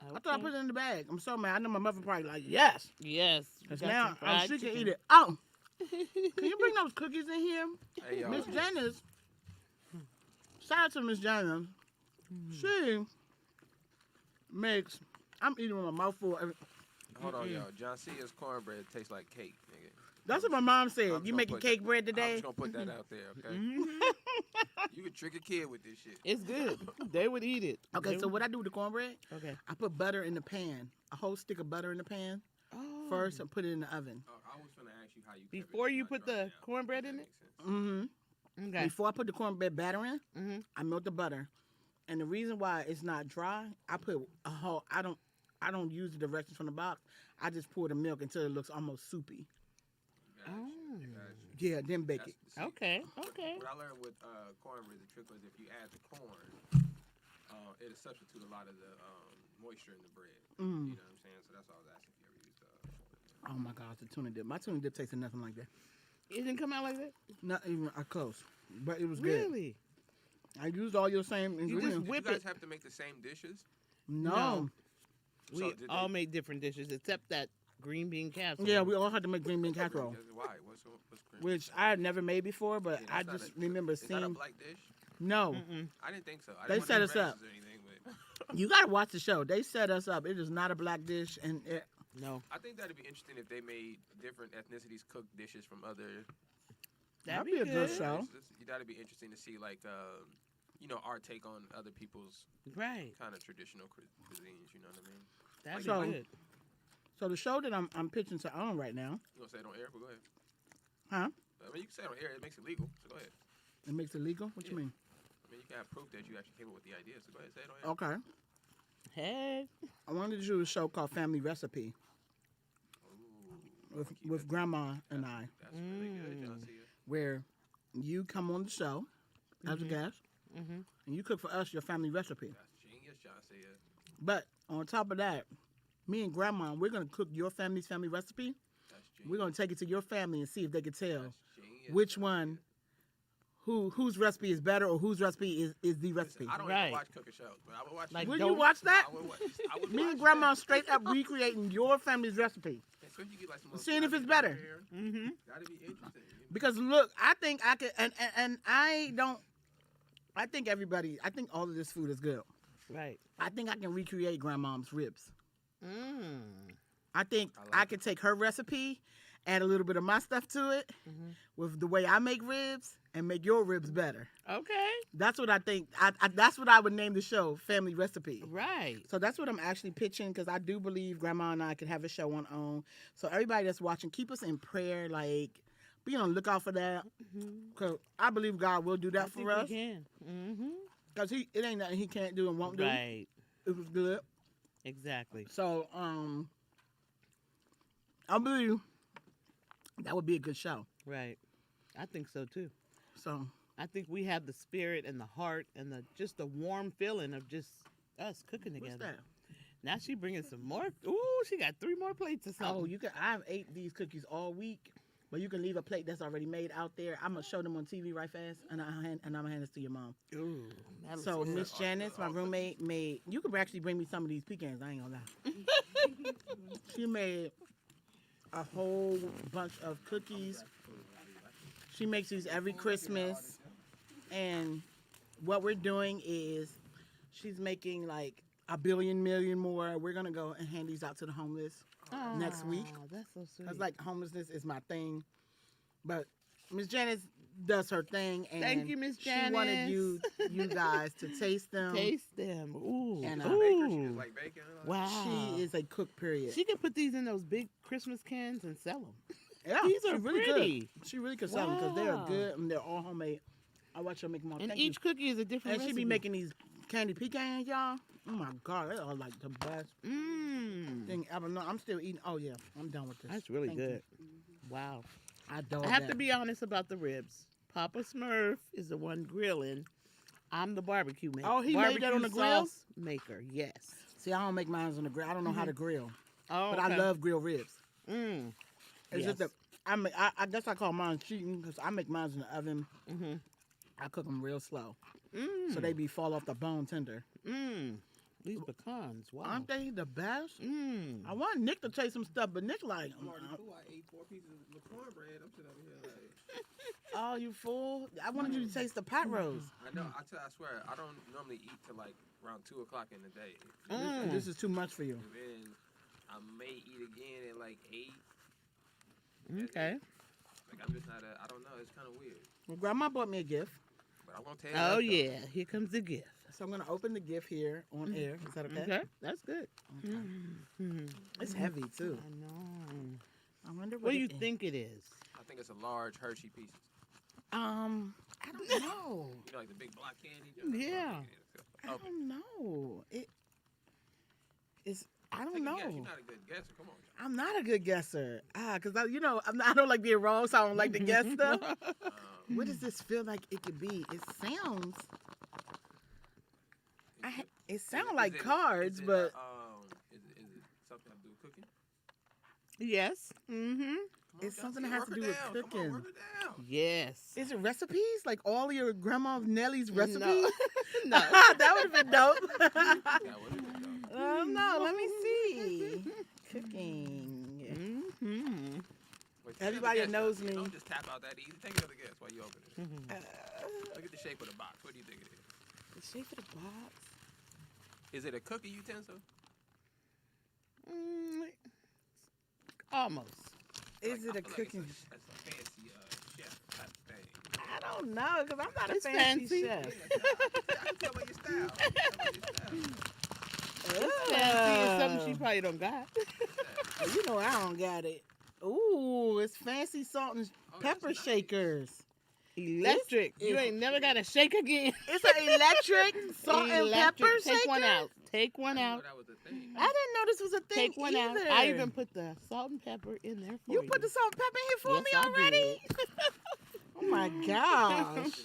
I thought I Okay. put it in the bag. I'm so mad. I know my mother probably like, yes. Yes. you Because got now some fried she can chicken. eat it. Oh, can you bring those cookies in here? Hey, y'all. Miss Janice. Shout out to Miss Janice. She makes, I'm eating with my mouth full. Hold on, y'all. Joncea's cornbread tastes like cake, nigga. That's what my mom said. I'm You gonna making put cake that- bread I'm today? just gonna put that out there, okay? You can trick a kid with this shit. It's good. They would eat it. Okay, They so would- what I do with the cornbread, Okay. I put butter in the pan. A whole stick of butter in the pan Oh. first and put it in the oven. Oh, I was gonna ask you how you kept Before it you not put dry the out. cornbread That in it? makes sense. Mm-hmm. Okay. Before I put the cornbread batter in, Mm-hmm. I melt the butter. And the reason why it's not dry, I put a whole, I don't use the directions from the box. I just pour the milk until it looks almost soupy. Gotcha, Oh. gotcha. Yeah, then bake it. See, Okay. Okay. What I learned with cornbread, the trick was if you add the corn, it'll substitute a lot of the moisture in the bread. Mm. You know what I'm saying? So that's all I was asking if you ever used Oh my gosh, the tuna dip. My tuna dip tasted nothing like that. It didn't come out like that? Not even close. But it was good. Really? I used all your same just ingredients. Did whip you guys it. have to make the same dishes? No. No. We So did all they- made different dishes except that green bean casserole. Yeah, we all had to make green bean casserole, Why? What's green? which I had never made before, but Yeah, I that's not just a- remember Is that a seeing. black dish? No, Mm-mm. I didn't think so. I They didn't set want us to be up. racist or anything, but you gotta watch the show. They set us up. It is not a black dish, and No. I think that'd be interesting if they made different ethnicities cook dishes from other. That'd be a good good. show. That'd be interesting to see, like, our take on other people's Right. kind of traditional cuisines. You know what I mean? That'd So- be good. so the show that I'm pitching to own right now, You gonna say it on air? But go ahead. huh? I mean, you can say it on air. It makes it legal. So go ahead. It makes it legal. What you Yeah. mean? I mean, you can have proof that you actually came up with the idea. So go ahead, say it on air. Okay. Hey. I wanted to do a show called Family Recipe Ooh, with Grandma and I, That's really good, Joncea. where you come on the show as a guest Mm-hmm. and you cook for us your family recipe. That's genius, Joncea. But on top of that, me and Grandma, we're gonna cook your family's family recipe. That's genius. We're gonna take it to your family and see if they can tell That's genius, which Joncea. one, whose recipe is better or whose recipe is the recipe. I don't Right. even watch cooking shows, but I would watch. Like, Will don't- you watch that? I would watch. I would Me watch and Grandma that. straight up recreating your family's recipe. Especially you get like some little Seeing if it's spices better. in there. Mm-hmm. That'd be interesting. Because look, I think I could, and I don't. I think all of this food is good. Right. I think I can recreate Grandma's ribs. Mm. I think I like I could take her recipe, add a little bit of my stuff to it, Mhm. with the way I make ribs, and make your ribs better. Okay. That's what I think. That's what I would name the show, Family Recipe. Right. So that's what I'm actually pitching, because I do believe Grandma and I could have a show on our own. So everybody that's watching, keep us in prayer. Like, be on the lookout for that, because I believe God will do that I think for us. we can. Mm-hmm. Because it ain't nothing He can't do and won't do. Right. It was good. Exactly. So I believe that would be a good show. Right. I think so too. So I think we have the spirit and the heart and the warm feeling of just us cooking what's together. that? Now she bringing some more. Ooh, she got 3 more plates or something. Oh, you can. I've ate these cookies all week, but you can leave a plate that's already made out there. I'm gonna show them on TV right fast, and I'm gonna hand this to your mom. Ooh, that looks So good. Miss Janice, my roommate, made. You could actually bring me some of these pecans. I ain't gonna lie. She made a whole bunch of cookies. She makes these every Christmas, and what we're doing is she's making like a billion million more. We're gonna go and hand these out to the homeless next week. Aw, that's so sweet. Cause like homelessness is my thing, but Miss Janice does her thing, and Thank you, Miss she wanted Janice. you guys to taste them. Taste them. Ooh. And, Baker, she Ooh. just like bacon. Wow. She is a cook. Period. She can put these in those big Christmas cans and sell them. Yeah, These are she's really pretty. good. She really could sell them because they're Wow. good and they're all homemade. I watch her make them all. And Thank each cookie is a you. different And she recipe. be making these candy pecans, y'all. Oh my God, they are like the best thing ever. No, I'm still eating. Oh yeah, I'm done with this. That's really Thank good. you. Wow. I don't. I have to be honest about the ribs. Papa Smurf is the one grilling. I'm the barbecue maker. Oh, he made that on the grill? sauce maker. Yes. See, I don't make mine on the grill. I don't know how to grill, Oh, but I love grilled ribs. Mm. It's just that I guess I call mine cheating because I make mine in the oven. Mm-hmm. I cook them real slow, Mm. so they be fall off the bone tender. Mm. These pecans. Wow. Aren't they the best? Mm. I want Nick to taste some stuff, but Nick like, I'm already full. I ate 4 pieces of cornbread. I'm sitting over here like. oh, you full? I wanted you to taste the pot roast. I know. I swear. I don't normally eat till like around 2 o'clock in the day. Mm. This is too much for you. And then I may eat again at like 8. Okay. Like I'm just not. I don't know. It's kind of weird. Well, Grandma bought me a gift, But I won't tell you. Oh yeah. Here comes the gift. so I'm gonna open the gift here on air. Is that okay? Okay. That's good. Okay. Mm. It's heavy too. I know. I wonder What do you it is. think it is? I think it's a large Hershey Pieces. I don't know. You know, like the big block candy. Yeah. I don't know. I don't Take a know. guess. You're not a good guesser. Come on. John. I'm not a good guesser. Cause I don't like being wrong, so I don't like to guess stuff. What does this feel like it could be? It sounds. It sounds like cards, is it, but is it something to do with cooking? Yes. Mm-hmm. Come on, It's John, something see, that has work to her do with down. Come cooking. on, work her down. Yes. is it recipes? Like all your grandma Nellie's recipes? No. That would have been dope. Yeah, what is it, though? No, let me see. Cooking. Mm-hmm. Wait, take Everybody another knows guess. me. Don't just tap out that easy. Take another guess while you open it. Mm-hmm. Look at the shape of the box. What do you think it is? The shape of the box. Is it a cookie utensil? Almost. Is it I a feel like cooking? It's a fancy chef type thing. I don't know, because I'm not It's a fancy fancy. chef. I can tell by your style. I can tell by your style. Fancy is something she probably don't got. Well, you know I don't got it. Ooh, it's fancy salt and Oh, pepper that's nice. shakers. Electric. You It's- ain't never got to shake again. It's an electric salt and pepper Electric. shaker. Take one out. Take I one didn't know out. that was a thing. I didn't know this was a thing Take one either. out. I even put the salt and pepper in there for you. You put the salt and pepper in here for Yes, me I already? did. Oh my gosh.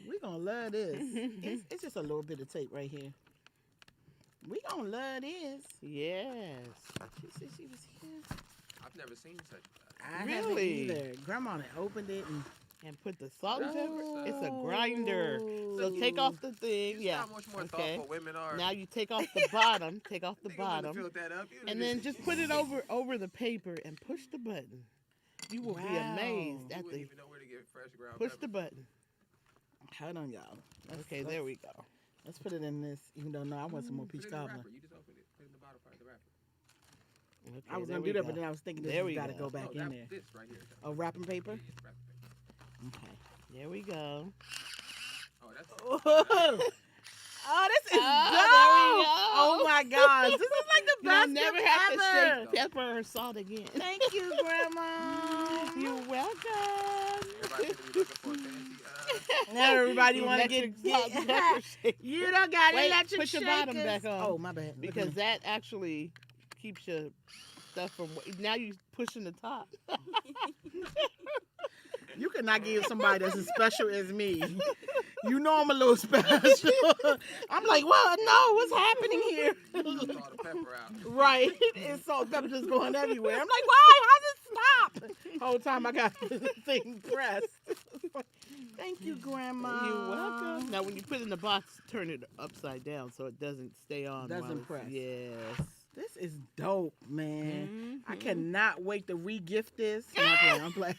We gonna love this. It's just a little bit of tape right here. We gonna love this. Yes. She said she was here. I've never seen such. I Really? haven't either. Grandma had opened it and and put the salt and pepper. It's a grinder. So take off the thing. You Yeah. see how much more Okay. thoughtful women are. Now you take off the bottom. Take off the Nigga wouldn't have bottom. filled that up. You'd And have then just put it over the paper and push the button. You will be amazed You at wouldn't the even know where to get fresh ground push pepper. the button. Hold on, y'all. Okay, there we go. Let's put it in this. Even though no, I want some more Put peach it in the cobbler. wrapper. You just opened it. Put it in the bottom part of the wrapper. Okay, I was there gonna we do that, go. but then I was thinking this There has we got to go. go back in there. This right here. Oh, wrapping paper. Yeah, it's wrapping paper. Okay. There we go. Oh, that's Oh, this is Oh, dope! there we go. Oh my gosh, this is like the You'll best never gift have ever. to shake pepper or salt again. Thank you, Grandma. You're welcome. everybody should be looking for a fancy. Now everybody want to Electric get salt and pepper shaker. You don't got Wait, electric put your shakers. bottom back on. Oh, my bad. Because that actually keeps your stuff from. Now you pushing the top. you cannot give somebody that's as special as me. You know I'm a little special. I'm like, well, no, what's happening here? All the pepper out. Right. And salt and pepper just going everywhere. I'm like, why? How's it stop? Whole time I got the thing pressed. Thank you, Grandma. You're welcome. Now, when you put it in the box, turn it upside down so it doesn't stay on. Doesn't while it's- press. Yes. This is dope, man. I Mhm. cannot wait to re-gift this. I'm playing.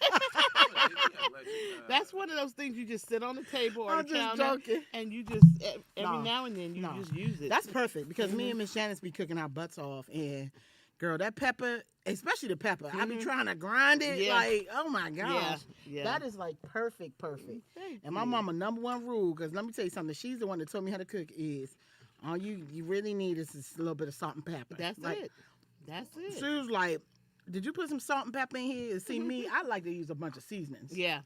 That's one of those things you just sit on the table or I'm the just counter joking. and you just every No. now and then you No. just use it. That's perfect because me and Miss Janice be cooking our butts off, and girl, that pepper, especially the pepper, I be trying to grind it. Yeah. Like, oh my gosh, yeah. that is like perfect. Thank And my you. mama #1 rule, because let me tell you something, she's the one that told me how to cook, is all you really need is a little bit of salt and pepper. That's Like, it. That's it. She was like, did you put some salt and pepper in here? And see me, I like to use a bunch of seasonings. Yeah.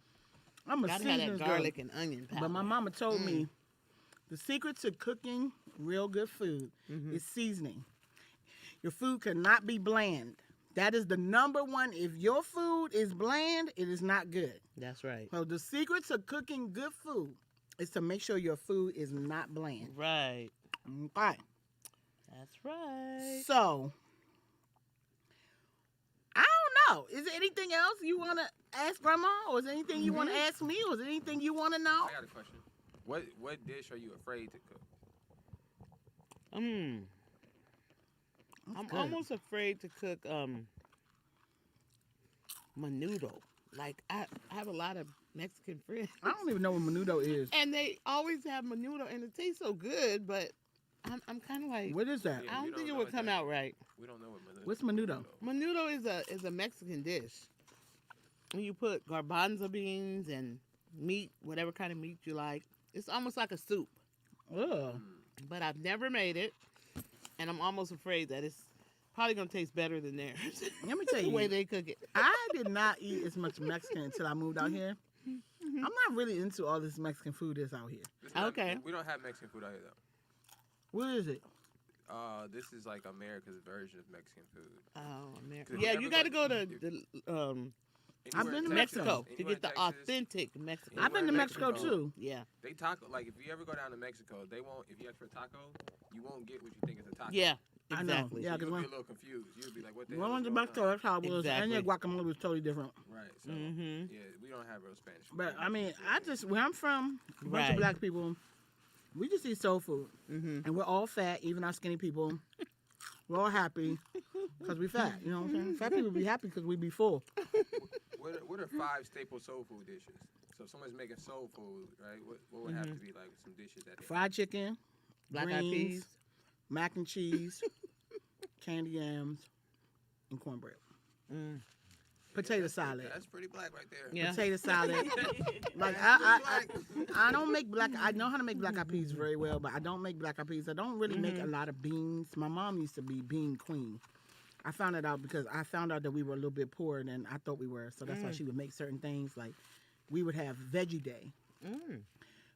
I'm a Gotta have seasonings that girl. garlic and onion powder. But my mama told me the secret to cooking real good food is seasoning. Your food cannot be bland. That is the #1. If your food is bland, it is not good. That's right. So the secret to cooking good food is to make sure your food is not bland. Right. Okay. That's right. So, I don't know. Is there anything else you want to ask Grandma? Or is there anything you want to ask me? Or is there anything you want to know? I got a question. What dish are you afraid to cook? I'm good. almost afraid to cook menudo. Like I have a lot of Mexican friends, I don't even know what menudo is. and they always have menudo, and it tastes so good. But I'm kind of like, What is that? Yeah. I we don't don't think it know would what come that out is. right. We don't know what menudo. What's menudo? Menudo is a Mexican dish. And you put garbanzo beans and meat, whatever kind of meat you like. It's almost like a soup, Ugh. but I've never made it, and I'm almost afraid that it's probably gonna taste better than theirs. Let me tell the way you, they cook it. I did not eat as much Mexican until I moved out here. I'm not really into all this Mexican food that's out here. It's not- Okay. We don't have Mexican food out here though. What is it? This is like America's version of Mexican food. Oh, America. Did Yeah, you you ever got to go- go to the I've Anywhere been in to Texas, Mexico to anywhere get in the Texas, authentic Mexican. I've been to Anywhere in Mexico too. Yeah, They taco like if you ever go down to Mexico, they won't. If you ask for a taco, you won't get what you think is a taco. yeah, I know. exactly. Yeah, So 'cause you'll when- be a little confused. You'll be like, "What the When I hell?" went is to going Mexico, on? that's how it was. And their Exactly. guacamole was totally different. Right. So Mm-hmm. yeah, we don't have real Spanish food. But I mean, I just where I'm from, a bunch Right. of black people, we just eat soul food, Mm-hmm. and we're all fat, even our skinny people. We're all happy because we fat. You know what I'm saying? Fat people be happy because we be full. What are 5 staple soul food dishes? So if someone's making soul food, right? What would have to be like some dishes that they Fried chicken, Black eyed greens, peas. mac and cheese, candy yams, and cornbread. Potato salad. That's pretty black right there. Yeah. Potato salad. Like I don't make black. I know how to make black eyed peas very well, but I don't make black eyed peas. I don't really make a lot of beans. My mom used to be bean queen. I found it out because I found out that we were a little bit poorer than I thought we were. So that's why she would make certain things. Like we would have veggie day,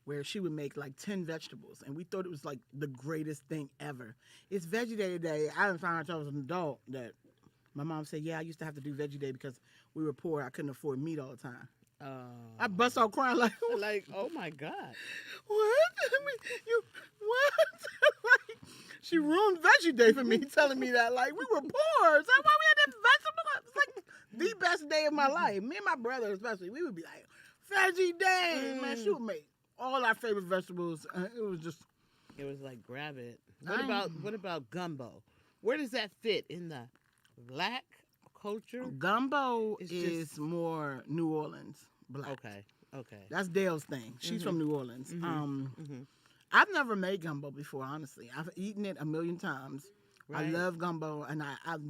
where she would make like 10 vegetables, and we thought it was like the greatest thing ever. It's veggie day today. I didn't find out until I was an adult that my mom said, yeah, I used to have to do veggie day because we were poor. I couldn't afford meat all the time. I bust out crying like, Like, oh my God. what? I mean, you what? Like, she ruined veggie day for me, telling me that like we were poor. Is that why we had that vegetable? It's like the best day of my life. Me and my brother especially, we would be like Veggie Day, man. She would make all our favorite vegetables. It was just. It was like grab it. I- What about gumbo? Where does that fit in the black culture? Gumbo It's is just- more New Orleans black. Okay. That's Dale's thing. She's from New Orleans. Mhm. I've never made gumbo before, honestly. I've eaten it a million times. I Right. love gumbo, and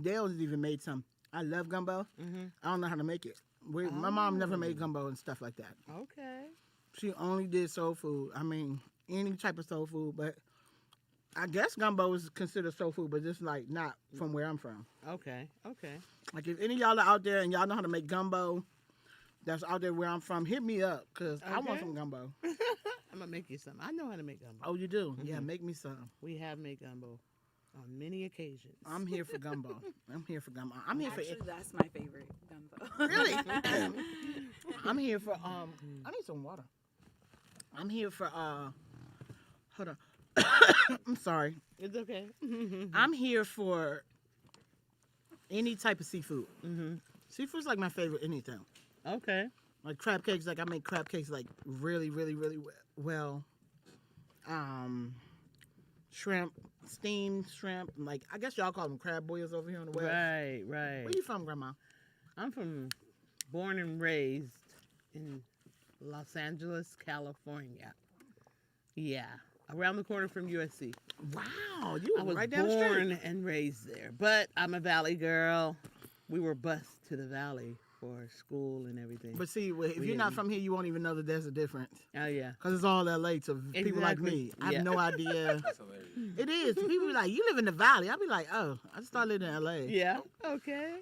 Dale's even made some. I love gumbo. Mhm. I don't know how to make it. My mom never made gumbo and stuff like that. Okay. She only did soul food. I mean, any type of soul food, but I guess gumbo is considered soul food, but just like not from where I'm from. Okay. Like if any of y'all are out there and y'all know how to make gumbo, that's out there where I'm from, hit me up because I want Okay. some gumbo. I'm gonna make you some. I know how to make gumbo. Oh, you do? Yeah, make me some. We have made gumbo on many occasions. I'm here for gumbo. I'm here for gumbo. I'm here Actually, for that's my favorite gumbo. really. I'm here for I need some water. I'm here for hold on. I'm sorry. It's okay. I'm here for any type of seafood. Mhm. Seafood's like my favorite anything. Okay. Like crab cakes, like I make crab cakes like really, really, really well. Shrimp, steamed shrimp. Like I guess y'all call them crab boils over here on the west. Right. Where you from, Grandma? I'm born and raised in Los Angeles, California. Yeah, around the corner from USC. Wow, you I were was right down the street. born and raised there, but I'm a Valley girl. We were bused to the Valley for school and everything. But see, if We you're not didn't. from here, you won't even know that there's a difference. Oh yeah. Because it's all LA to people like Exactly. me. I Yeah. have no idea. That's hilarious. It is. People be like, you live in the valley. I'll be like, oh, I just started living in LA. Yeah. Okay.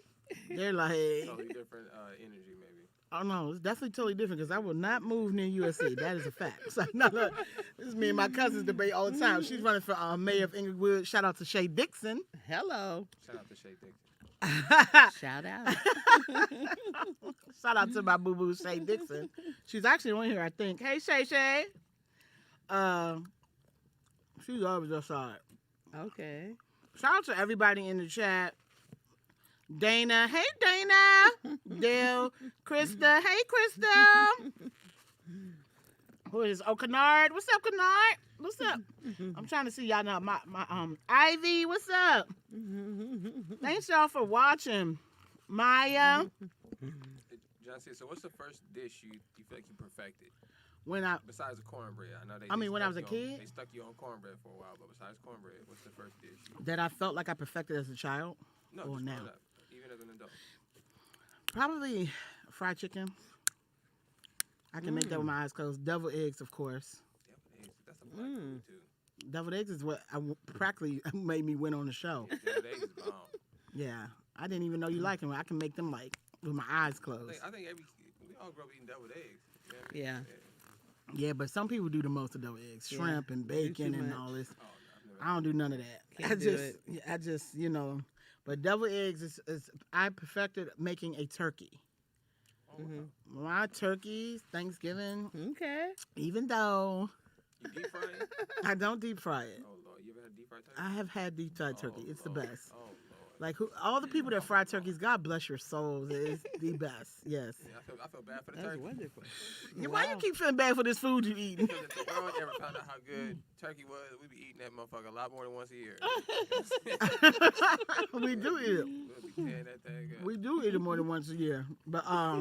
They're like, Totally different energy, maybe. oh no, it's definitely totally different because I will not move near USC. That is a fact. It's like, no, look, this is me and my cousins debate all the time. She's running for mayor of Inglewood. Shout out to Shay Dixon. Hello. Shout out to Shay Dixon. Shout out. Shout out to my boo boo Shay Dixon. She's actually on here, I think. Hey Shay Shay. She's always outside. Okay. Shout out to everybody in the chat. Dana. Hey Dana. Dale. Krista. Hey Krista. Who is this? Oh, Kennard. What's up, Kennard? What's up? I'm trying to see y'all now. My Ivy, what's up? Thanks y'all for watching. Maya. Joncea, so what's the first dish you feel like you perfected? When I Besides the cornbread, I know I mean, when I stuck was a you on- kid? They stuck you on cornbread for a while, but besides cornbread, what's the first dish? that I felt like I perfected as a child. No, Or just now. growing up, even as an adult. Probably fried chicken. I can make that with my eyes closed. Deviled eggs, of course. Deviled eggs, that's a black food too. Deviled eggs is what practically made me win on the show. Deviled eggs is bomb. Yeah, I didn't even know you like them. I can make them like with my eyes closed. I think we all grew up eating deviled eggs. You know what I mean? Yeah. Yeah, but some people do the most of deviled eggs, Yeah, shrimp and they do bacon too and much. all this. Oh, no, I've never. I don't do none of that. Can't do it. I just, but deviled eggs is I perfected making a turkey. Oh, wow. My turkey, Thanksgiving, Okay. even though You deep fry it? I don't deep fry it, Oh Lord, you ever had deep fried turkey? I have had deep fried turkey. Oh, It's the Lord. best. Oh Lord. Like all the people that fry turkeys, God bless your souls. It's the best. Yes. Yeah, I feel bad for the That's turkey. wonderful. Yeah, why you Wow. keep feeling bad for this food you eating? Because if the world ever found out how good turkey was, we'd be eating that motherfucker a lot more than once a year. We do eat it. We'll be tearing that thing up. We do eat it more than once a year. But I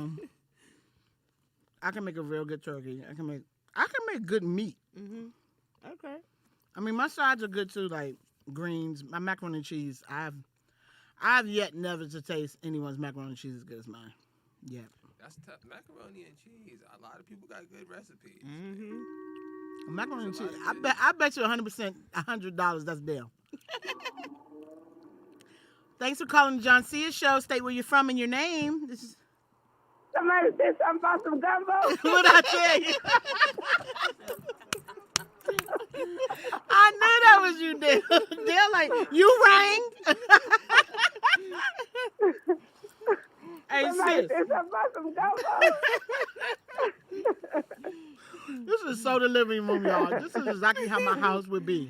can make a real good turkey. I can make good meat. Okay. I mean, my sides are good too, like greens. My macaroni and cheese. I've yet never to taste anyone's macaroni and cheese as good as mine. Yeah. That's tough. Macaroni and cheese. A lot of people got good recipes. Macaroni and There's cheese. a lot of I bet you 100%, $100. That's Dale. Thanks for calling the Joncea Show. State where you're from and your name. This is Somebody said something about some gumbo. what I tell you. I knew that was you, Dale. Dale, like, you rang? Hey, Somebody sis, said something about some gumbo. this is so the living room, y'all. This is exactly how my house would be.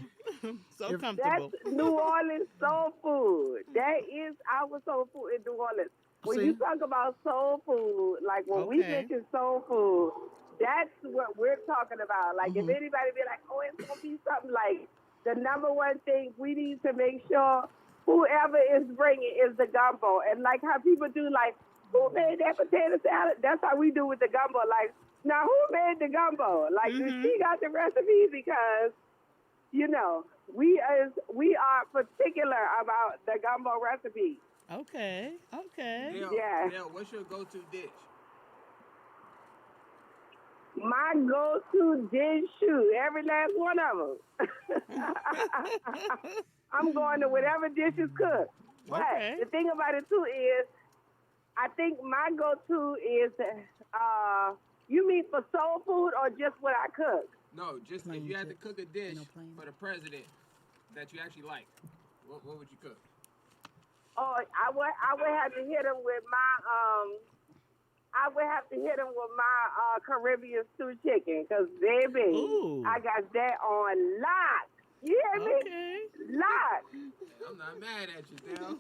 So If- comfortable. That's New Orleans soul food. That is our soul food in New Orleans. When See? you talk about soul food, like when we Okay. mention soul food, that's what we're talking about. Like if Mhm. anybody be like, oh, it's gonna be something like the number one thing we need to make sure whoever is bringing is the gumbo. And like how people do, like, who made that potato salad? That's how we do with the gumbo. Like, now who made the gumbo? Like, Mhm. she got the recipe because you know we are particular about the gumbo recipe. Okay. Okay. Dale, Yeah. Dale, what's your go-to dish? My go-to dish, shoot, every last one of them. I'm going to whatever dish is cooked. But Okay. the thing about it too is, I think my go-to is, you mean for soul food or just what I cook? No, just Plain if you had to chips. cook a dish No plain. for the president that you actually like, what would you cook? Oh, I would have to hit him with my Caribbean stew chicken, cause baby, Ooh. I got that on lock. You hear me? Okay. Lock. I'm not mad at you, Dale.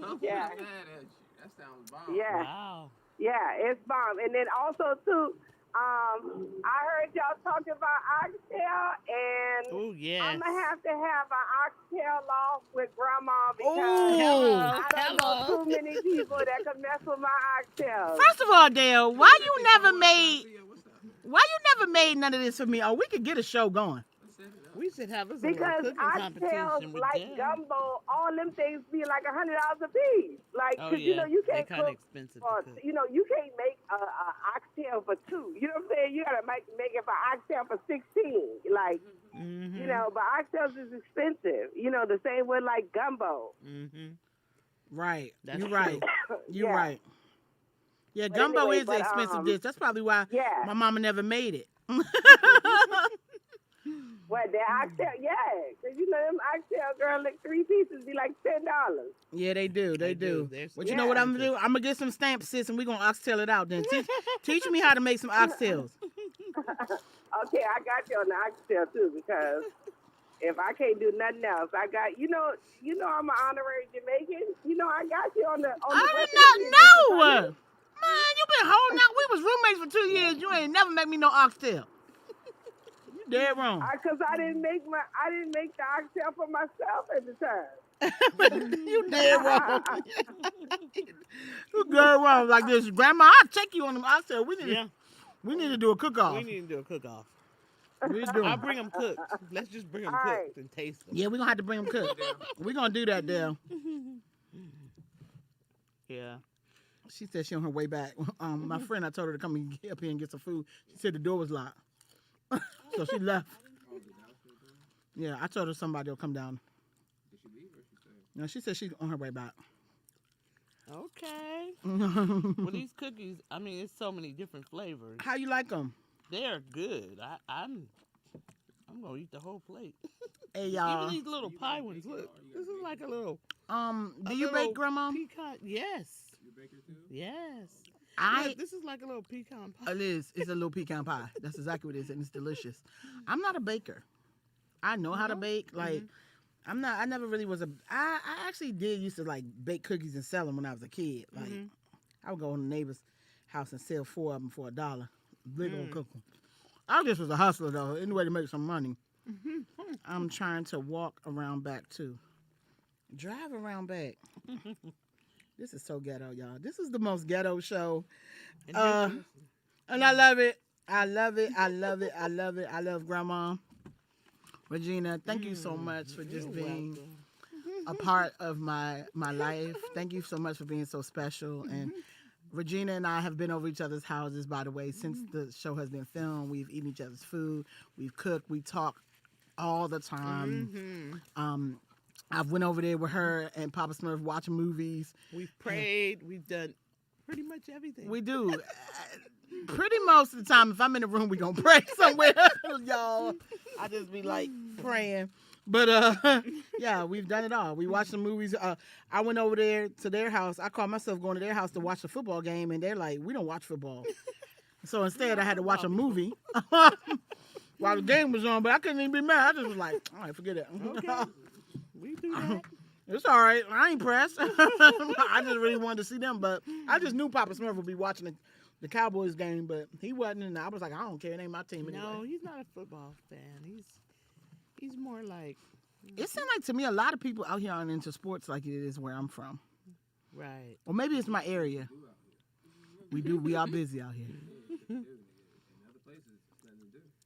I'm Yeah. not mad at you. That sounds bomb. Yeah. Wow. Yeah, it's bomb. And then also too, I heard y'all talking about oxtail, and Oh yes. I'm gonna have to have an oxtail off with grandma because Ooh. I don't know too many people that can mess with my oxtails. First of all, Dale, why you What's never up, made Joncea? What's up? none of this for me? Oh, we could get a show going. Let's set it up. We should have us a little Because cooking oxtails, competition with like Dale. gumbo, all them things be like $100 a piece. Like, Oh cause yeah. you know you They're can't kind of cook. expensive For, to cook. you know you can't make a oxtail for two. You know what I'm saying? You gotta make it for oxtail for 16. Like, Mhm. you know, but oxtails is expensive. You know, the same way like gumbo. Mhm. Right. That's You're right. true. You're Yeah. right. Yeah, But gumbo anyway, is an expensive dish. That's probably why Yeah. my mama never made it. Well, the oxtail, yeah. Cause you know them oxtail girl, like 3 pieces be like $10. Yeah, they do. They They do. do. They're But you know what I'm gonna do? expensive. I'm gonna get some stamps, sis, and we're gonna oxtail it out. Then teach me how to make some oxtails. Okay, I got you on the oxtail too, because if I can't do nothing else, I got you know I'm an honorary Jamaican. You know I got you on the I West did not Indian know. dishes. Man, you been holding out. We was roommates for 2 years. You ain't never make me no oxtail. You dead wrong. Because I didn't make the oxtail for myself at the time. You dead wrong. You dead wrong like this. Grandma, I'll check you on them oxtail. We Yeah. need to do a cook-off. We need to do a cook-off. We doing. I'll bring them cooked. Let's just bring them All cooked right. and taste them. Yeah, we're gonna have to bring them cooked. We're gonna do that, Dale. Yeah. She said she on her way back. My friend, I told her to come and get up here and get some food. She said the door was locked. So she left. Yeah, I told her somebody will come down. Did she leave or she stay? No, she said she's on her way back. Okay. Well, these cookies, I mean, it's so many different flavors. How you like them? They're good. I'm gonna eat the whole plate. Hey, Even y'all. these little pie ones. Look, this is like a little. Do a you little bake, Grandma? Pecan. Yes. You baker too? Yes. I. Look, this is like a little pecan pie. It is. It's a little pecan pie. That's exactly what it is, and it's delicious. I'm not a baker. I know how to bake. Like, I'm not. I never really was a. I actually did used to like bake cookies and sell them when I was a kid. Like, I would go in the neighbor's house and sell 4 of them for $1. Big old cook 'em. I just was a hustler though. Any way to make some money. I'm trying to walk around back too. Drive around back. This is so ghetto, y'all. This is the most ghetto show. And And I love it. I love it. I love it. I love it. I love Grandma. Regina, thank you so much for just being a part of my life. Thank you so much for being so special. And Regina and I have been over each other's houses, by the way, since the show has been filmed. We've eaten each other's food. We've cooked. We talk all the time. I've went over there with her and Papa Smurf watching movies. We've prayed. We've done pretty much everything. We do. Pretty most of the time, if I'm in the room, we gonna pray somewhere, y'all. I just be like praying. But yeah, we've done it all. We watched the movies. I went over there to their house. I called myself going to their house to watch a football game, and they're like, "We don't watch football." So instead, I had to watch a movie while the game was on. But I couldn't even be mad. I just was like, "All right, forget it." Okay. We do that. It's all right. I ain't pressed. I just really wanted to see them, but I just knew Papa Smurf would be watching the Cowboys game, but he wasn't, and I was like, I don't care. It ain't my team anyway. No, he's not a football fan. He's more like. It seems like to me a lot of people out here aren't into sports like it is where I'm from. Right. Or maybe it's my area. We are busy out here.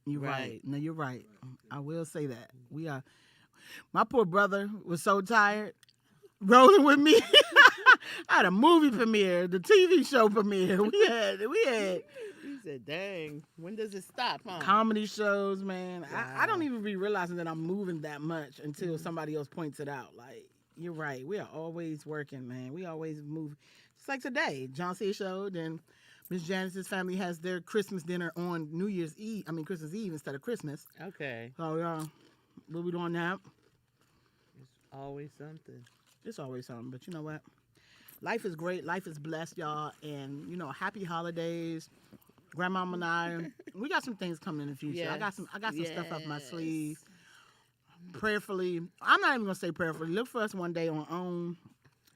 You're right. No, you're right. I will say that. We are. My poor brother was so tired rolling with me. I had a movie premiere, the TV show premiere. We had. He said, dang, when does it stop, huh? Comedy shows, man. Wow. I don't even be realizing that I'm moving that much until somebody else points it out. Like, you're right. We are always working, man. We always move. Just like today, Joncea showed, and Miss Janice's family has their Christmas dinner on Christmas Eve instead of Christmas. Okay. So, we'll be doing that. It's always something. It's always something, but you know what? Life is great. Life is blessed, y'all. And, happy holidays. Grandmama and I, we got some things coming in the future. Yes. I got some stuff up my sleeve. Prayerfully, I'm not even going to say prayerfully. Look for us one day on OWN.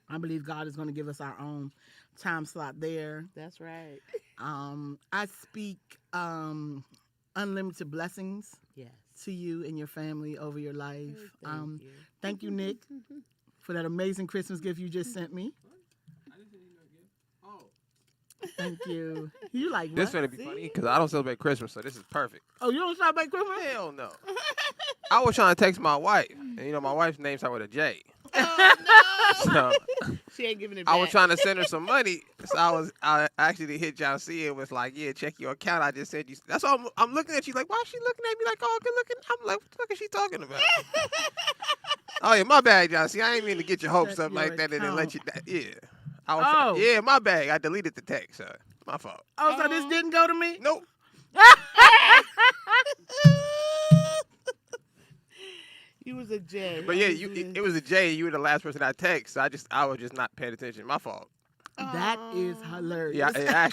I believe God is going to give us our own time slot there. That's right. I speak unlimited blessings Yes. to you and your family over your life. Thank you. Thank you, Nick, for that amazing Christmas gift you just sent me. I didn't send you no gift. Oh. Thank you. You like what? This is going to be funny because I don't celebrate Christmas, so this is perfect. Oh, you don't celebrate Christmas? Hell no. I was trying to text my wife, and my wife's name starts with a J. Oh, no. So She ain't giving it back. I was trying to send her some money, so I actually hit Joncea and was like, "Yeah, check your account. I just sent you." That's all. I'm looking at you like, why is she looking at me like, "Oh, good looking"? I'm like, what the fuck is she talking about? Oh yeah, my bad, Joncea. I ain't mean to get your hopes Check up like your that and then let you. account. Yeah, yeah, my bad. I deleted the text. So my fault. Oh, so this didn't go to me? Nope. You was a J. But yeah, it was a J. You were the last person I text. So I was just not paying attention. My fault. That is hilarious. Yeah,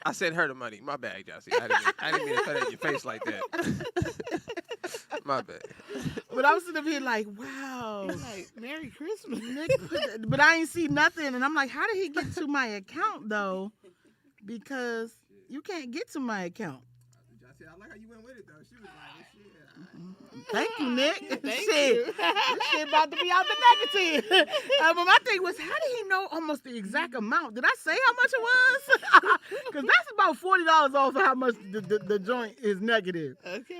I sent her the money. My bad, Joncea. I didn't mean to put it in your face like that. My bad. But I was sitting up here like, wow. Like, Merry Christmas. Nick, but I ain't see nothing. And I'm like, how did he get to my account, though? Because you can't get to my account. Joncea, I like how you went with it, though. She was like, shit. Thank you, Nick. Thank Shit. you. This shit about to be out the negative. But my thing was, how did he know almost the exact amount? Did I say how much it was? Because that's about $40 off of how much the joint is negative. Okay.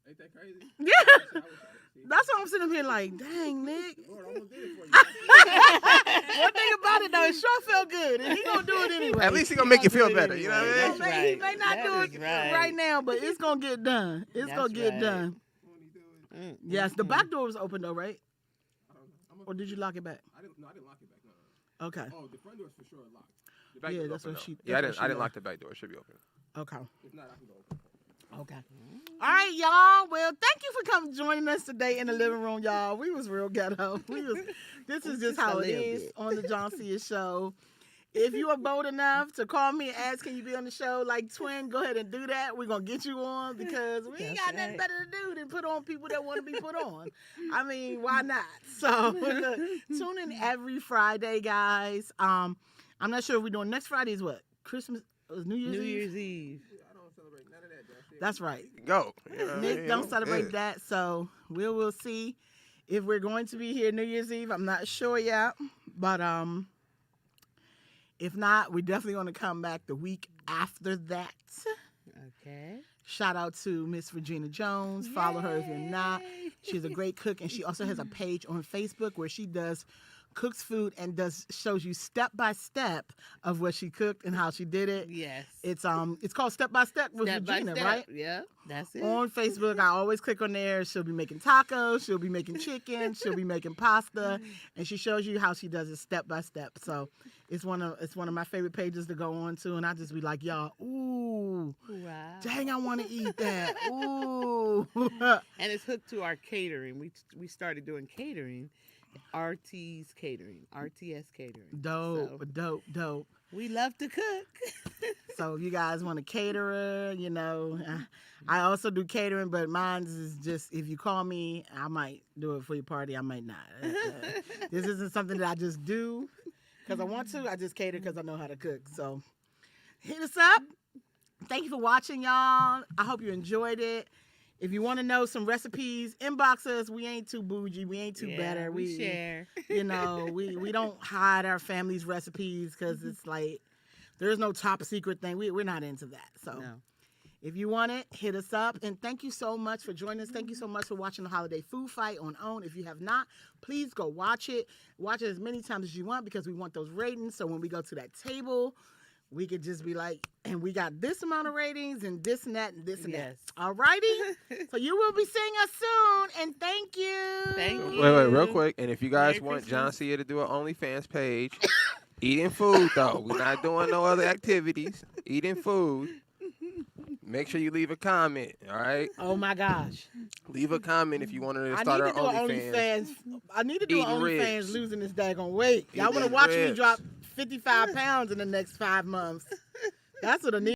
Ain't that crazy? Yeah. That's why I'm sitting up here like, dang, Nick. Lord, I almost did it for you. One thing about it, though, it sure felt good. And he going to do it anyway. At least he gonna make you feel better. You know what I That's mean? right. He may not That do is it right. right now, but it's going to get done. It's That's going to get right. done. Mm, Yes, the mm, back door was open, though, right? Or did you lock it back? I didn't lock it back. No. Okay. Oh, the front door's for sure locked. The back Yeah, door's that's open, what though. she- Yeah, that's what I she didn't does. lock the back door. It should be open. Okay. If not, I can go open. Okay. All right, y'all. Well, thank you for coming joining us today in the living room, y'all. We was real ghetto. This is just how it little is bit. on the Joncea show. If you are bold enough to call me and ask, can you be on the show like Twin, go ahead and do that. We're going to get you on because we ain't That's got nothing right. better to do than put on people that want to be put on. I mean, why not? So tune in every Friday, guys. I'm not sure if we're doing next Friday is what? Christmas? New Year's New Eve? Year's Eve. I don't celebrate none of that, Joncea. That's right. Go. You know what I Nick mean? don't celebrate Yeah. that, so we'll see if we're going to be here New Year's Eve. I'm not sure yet, but if not, we're definitely going to come back the week after that. Okay. Shout out to Miss Regina Jones. Follow her if you're not. Yay. She's a great cook, and she also has a page on Facebook where she cooks food and shows you step by step of what she cooked and how she did it. Yes. It's called Step by Step with Step by Regina, step. right? Yeah, that's it. On Facebook, I always click on there. She'll be making tacos. She'll be making chicken. She'll be making pasta, and she shows you how she does it step by step. So it's one of my favorite pages to go on to, and I just be like, y'all, ooh, Wow. dang, I want to eat that. Ooh, And it's hooked to our catering. We started doing catering, RTS catering. dope. So we love to cook. So if you guys want a caterer, I also do catering, but mine is just, if you call me, I might do it for your party. I might not. This isn't something that I just do because I want to. I just cater because I know how to cook. So hit us up. Thank you for watching, y'all. I hope you enjoyed it. If you want to know some recipes, inbox us. We ain't too bougie. We ain't too better. We share. We don't hide our family's recipes because it's like there's no top secret thing. We're not into that. So if you want it, hit us up. And thank you so much for joining us. Thank you so much for watching the Holiday Food Fight on OWN. If you have not, please go watch it. Watch it as many times as you want because we want those ratings. So when we go to that table, we could just be like, and we got this amount of ratings and this and that and this and that. All righty? So you will be seeing us soon. And thank you. Thank you. Wait, real quick. And if you guys Merry want Christmas. Joncea to do an OnlyFans page, eating food, though. We're not doing no other activities. Eating food. Make sure you leave a comment, all right? Oh, my gosh. Leave a comment if you want her to I start need her to do an OnlyFans. I need to do an Eating OnlyFans ribs. losing this daggone weight. Y'all want to Eating watch me ribs. drop 55 pounds in the next 5 months. That's what I need.